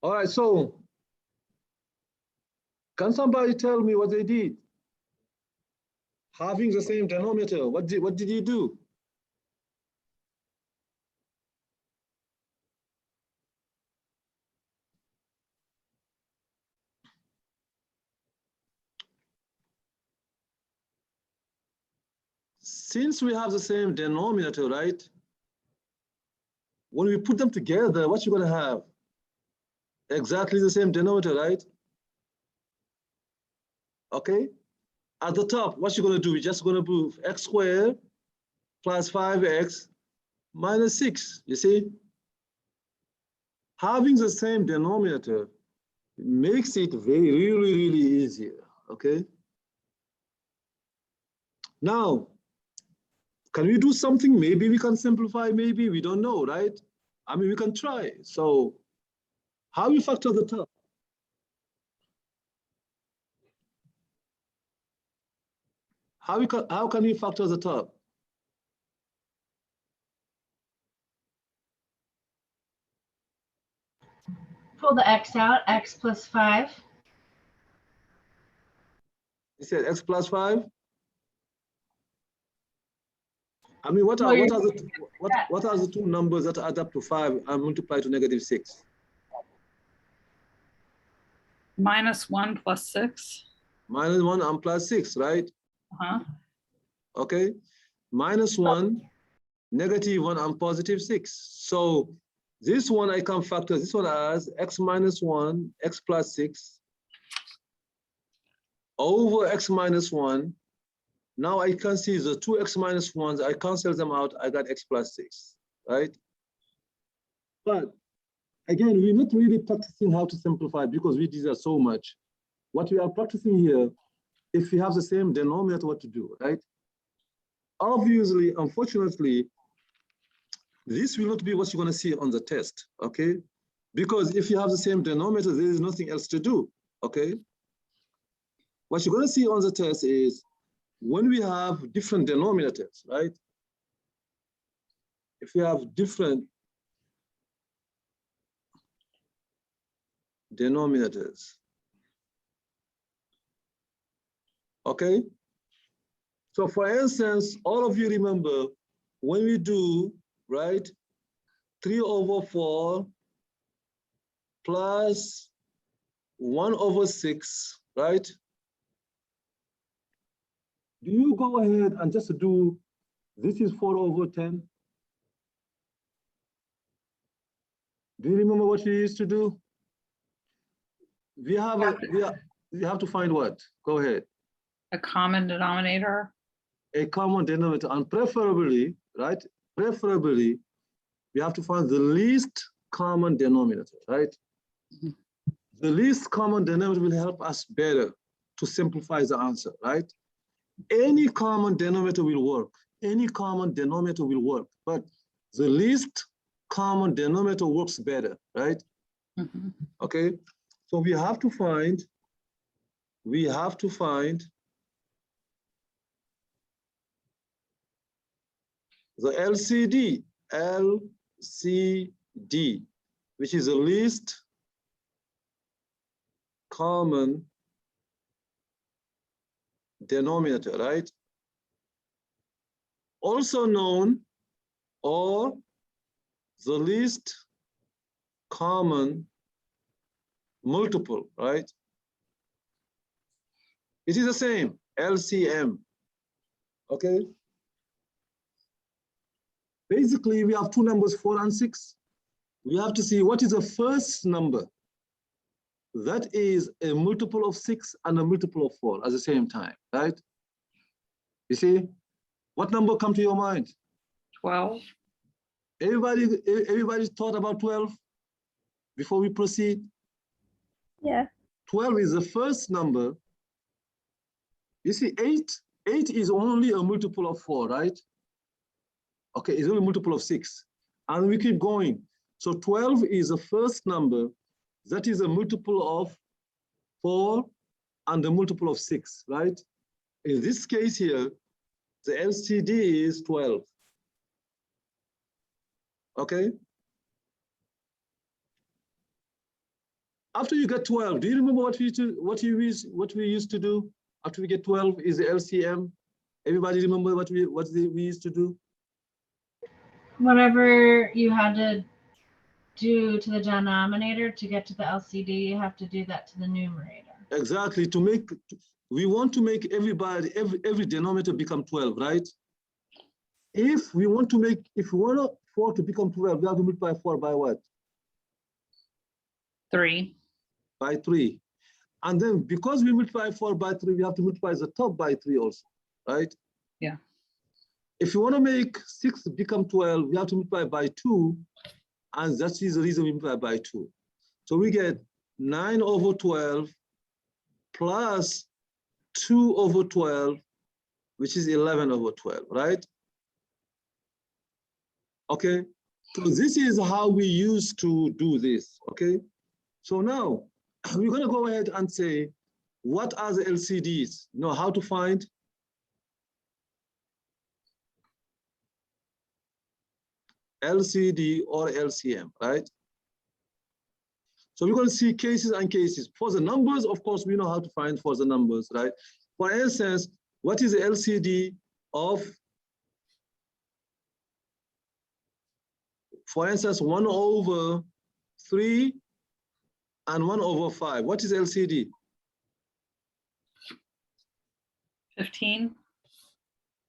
All right, so can somebody tell me what they did? Having the same denominator, what did you do? Since we have the same denominator, right? When we put them together, what you're gonna have? Exactly the same denominator, right? Okay. At the top, what you're gonna do? We're just gonna move x squared plus 5x minus 6, you see? Having the same denominator makes it really easier, okay? Now, can we do something? Maybe we can simplify, maybe we don't know, right? I mean, we can try. So how we factor the top? How can we factor the top? Pull the x out, x plus 5. You said x plus 5? I mean, what are the two numbers that add up to 5 and multiply to negative 6? Minus 1 plus 6. Minus 1 and plus 6, right? Uh-huh. Okay. Minus 1, negative 1 and positive 6. So this one I can factor this one as x minus 1, x plus 6 over x minus 1. Now I can see the two x minus 1s, I cancel them out, I got x plus 6, right? But again, we're not really practicing how to simplify because we did that so much. What we are practicing here, if we have the same denominator, what to do, right? Obviously, unfortunately, this will not be what you're going to see on the test, okay? Because if you have the same denominator, there is nothing else to do, okay? What you're going to see on the test is when we have different denominators, right? If we have different denominators, okay? So for instance, all of you remember when we do, right, 3/4 plus 1/6, right? Do you go ahead and just do, this is 4/10? Do you remember what we used to do? We have we have to find what? Go ahead. A common denominator. A common denominator, and preferably, right? Preferably, we have to find the least common denominator, right? Mhm. The least common denominator will help us better to simplify the answer, right? Any common denominator will work. Any common denominator will work, but the least common denominator works better, right? Mhm. Okay, so we have to find the LCD, which is the least common denominator, right? Also known, or the least common multiple, right? It is the same, LCM, okay? Basically, we have two numbers, 4 and 6. We have to see what is the first number that is a multiple of 6 and a multiple of 4 at the same time, right? You see, what number come to your mind? 12. Everybody thought about 12 before we proceed? Yeah. 12 is the first number. You see, 8 is only a multiple of 4, right? Okay, it's only a multiple of 6. And we keep going. So 12 is the first number that is a multiple of 4 and a multiple of 6, right? In this case here, the LCD is 12. Okay? After you get 12, do you remember what we used to do? After we get 12 is the LCM. Everybody remember what we used to do? Whatever you had to do to the denominator to get to the LCD, you have to do that to the numerator. Exactly. We want to make every denominator become 12, right? If we want 4 to become 12, we have to multiply 4 by what? 3. By 3. And then because we multiply 4 by 3, we have to multiply the top by 3 also, right? Yeah. If you want to make 6 become 12, we have to multiply by 2, and that is the reason we multiply by 2. So we get 9/12 plus 2/12, which is 11/12, right? Okay, so this is how we used to do this, okay? So now, we're gonna go ahead and say, what are the LCDs? You know how to find? LCD or LCM, right? So we're going to see cases and cases. For the numbers, of course, we know how to find for the numbers, right? For instance, what is the LCD of, for instance, 1/3 and 1/5? What is LCD? 15.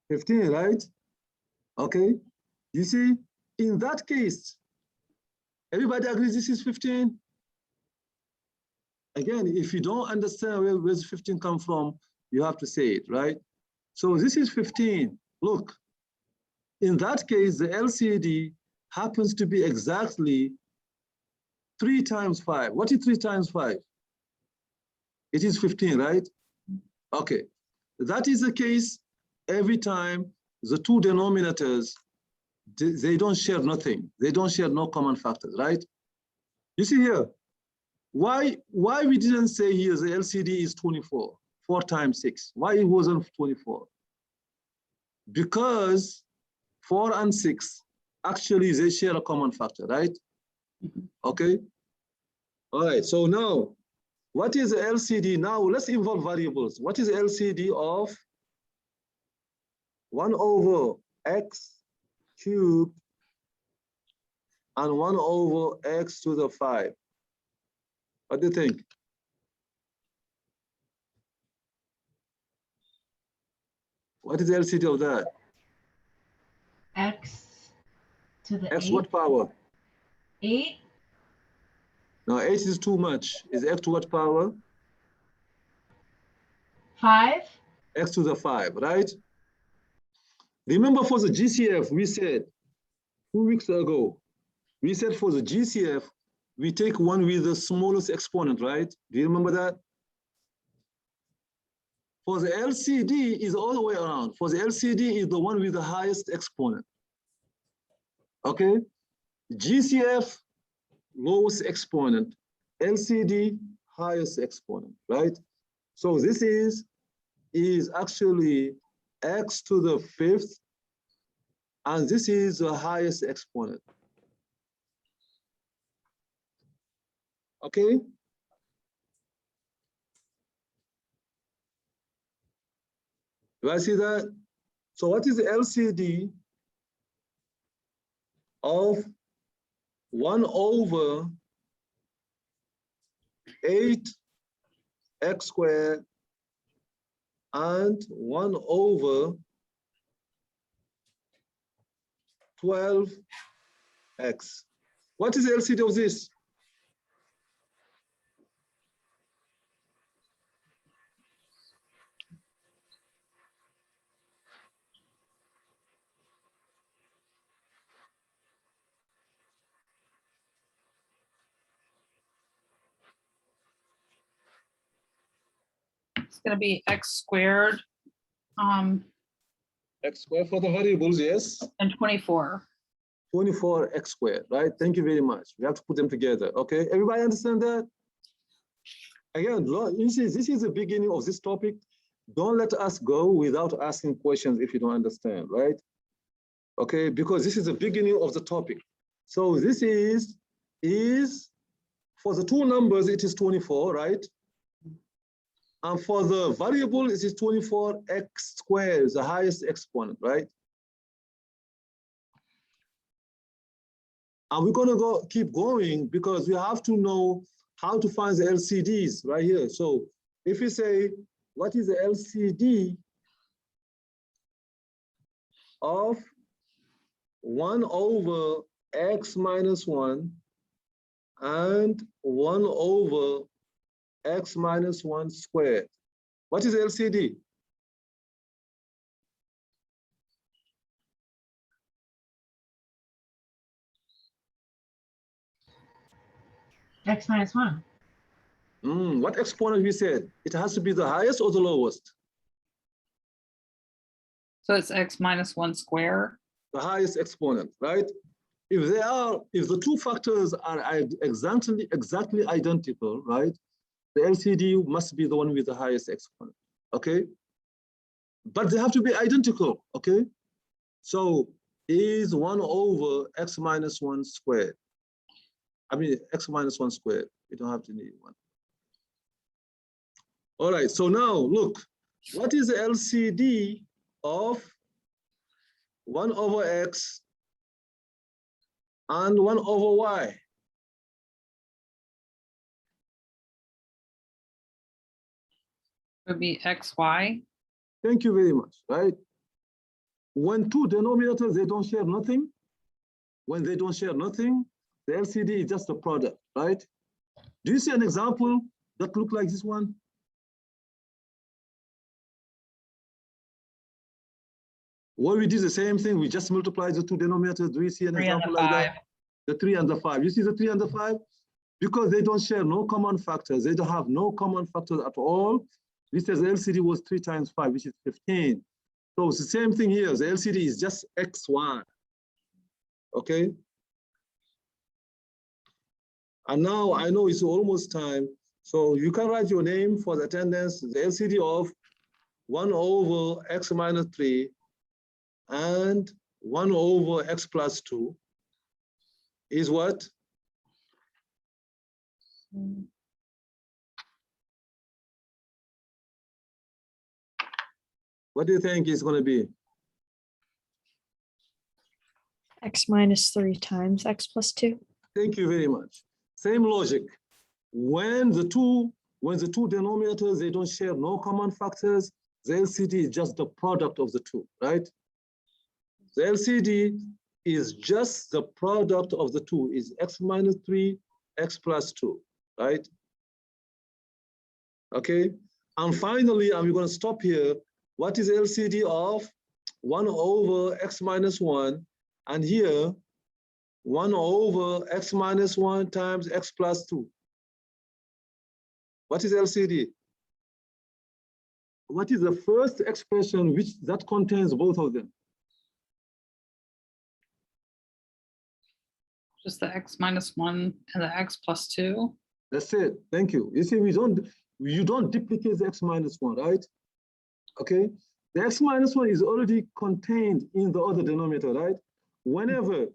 15, right? Okay. You see, in that case, everybody agrees this is 15? Again, if you don't understand where 15 come from, you have to say it, right? So this is 15. Look, in that case, the LCD happens to be exactly 3 times 5. What is 3 times 5? It is 15, right? Okay, that is the case every time the two denominators, they don't share nothing. They don't share no common factors, right? You see here, why we didn't say here the LCD is 24, 4 times 6? Why it wasn't 24? Because 4 and 6, actually they share a common factor, right? Okay. All right, so now, what is the LCD? Now let's involve variables. What is the LCD of 1/x cubed and 1 over x to the 5. What do you think? What is the LCD of that? X to the X 8. what power? 8. No, 8 is too much. Is x to what power? 5. X to the 5, right? Remember for the GCF, we said 2 weeks ago, we said for the GCF, we take one with the smallest exponent, right? Do you remember that? For the LCD is all the way around. For the LCD is the one with the highest exponent. Okay? GCF, lowest exponent. LCD, highest exponent, right? So this is actually x to the 5th, and this is the highest exponent. Okay? Do I see that? So what is the LCD of 1 over 8x squared and 1 over 12x? What is the LCD of this? It's gonna be x squared, X squared for the variables, yes. and 24. 24x squared, right? Thank you very much. We have to put them together, okay? Everybody understand that? Again, you see, this is the beginning of this topic. Don't let us go without asking questions if you don't understand, right? Okay, because this is the beginning of the topic. So this is for the two numbers, it is 24, right? And for the variable, it is 24x squared, the highest exponent, right? And we're gonna keep going because we have to know how to find the LCDs right here. So if you say, what is the LCD of 1 over x minus 1 and 1 over x minus 1 squared? What is LCD? X minus 1. What exponent we said? It has to be the highest or the lowest? So it's x minus 1 square. The highest exponent, right? If the two factors are exactly identical, right? The LCD must be the one with the highest exponent, okay? But they have to be identical, okay? So is 1 over x minus 1 squared. I mean, x minus 1 squared. You don't have to need 1. All right, so now look, what is the LCD of 1 over x and 1 over y? It would be xy. Thank you very much, right? When two denominators, they don't share nothing. When they don't share nothing, the LCD is just a product, right? Do you see an example that look like this one? Where we did the same thing, we just multiply the two denominators. Do you see an 3 and example the like 5. that? The 3 and the 5. You see the 3 and the 5? Because they don't share no common factors. They don't have no common factors at all. This says the LCD was 3 times 5, which is 15. So it's the same thing here. The LCD is just xy. Okay? And now I know it's almost time. So you can write your name for the attendance. The LCD of 1 over x minus 3 and 1 over x plus 2 is what? What do you think is going to be? X minus 3 times X plus 2. Thank you very much. Same logic. When the two denominators, they don't share no common factors, the LCD is just the product of the two, right? The LCD is just the product of the two, is X minus 3, X plus 2, right? Okay, and finally, I'm going to stop here. What is LCD of 1 over X minus 1, and here 1 over X minus 1 times X plus 2. What is LCD? What is the first expression that contains both of them? Just the X minus 1 and the X plus 2. That's it. Thank you. You see, you don't duplicate the X minus 1, right? Okay. The X minus 1 is already contained in the other denominator, right? Whenever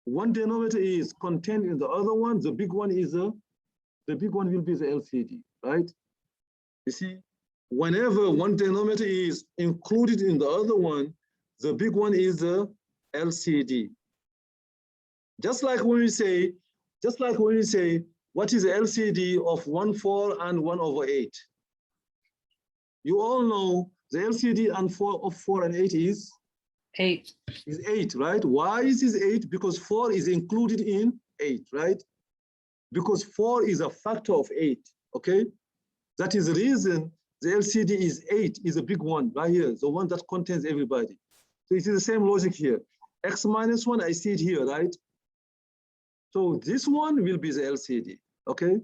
one denominator is contained in the other one, the big one will be the LCD, right? You see, whenever one denominator is included in the other one, the big one is the LCD. Just like when you say, what is the LCD of 1/4 and 1/8? You all know the LCD of 4 and 8 is 8. 8, right? Why is it 8? Because 4 is included in 8, right? Because 4 is a factor of 8, okay? That is the reason the LCD is 8, is a big one right here, the one that contains everybody. So it is the same logic here. X minus 1, I see it here, right? So this one will be the LCD, okay?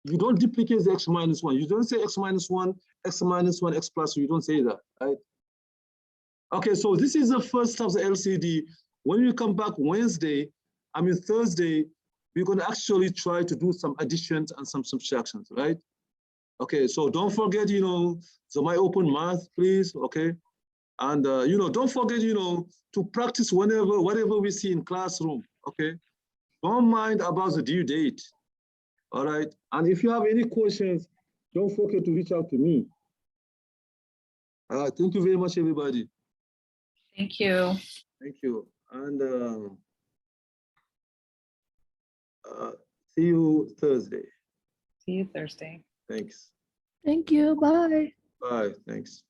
You don't duplicate the X minus 1. You don't say X minus 1, X minus 1, X plus 2. You don't say that, right? Okay, so this is the first of the LCD. When you come back Thursday, we're going to actually try to do some additions and some subtractions, right? Okay, so don't forget, the My Open Math, please, okay? And, don't forget, to practice whatever we see in classroom, okay? Don't mind about the due date, all right? And if you have any questions, don't forget to reach out to me. Thank you very much, everybody. Thank you. Thank you. And see you Thursday. See you Thursday. Thanks. Thank you. Bye. Bye. Thanks.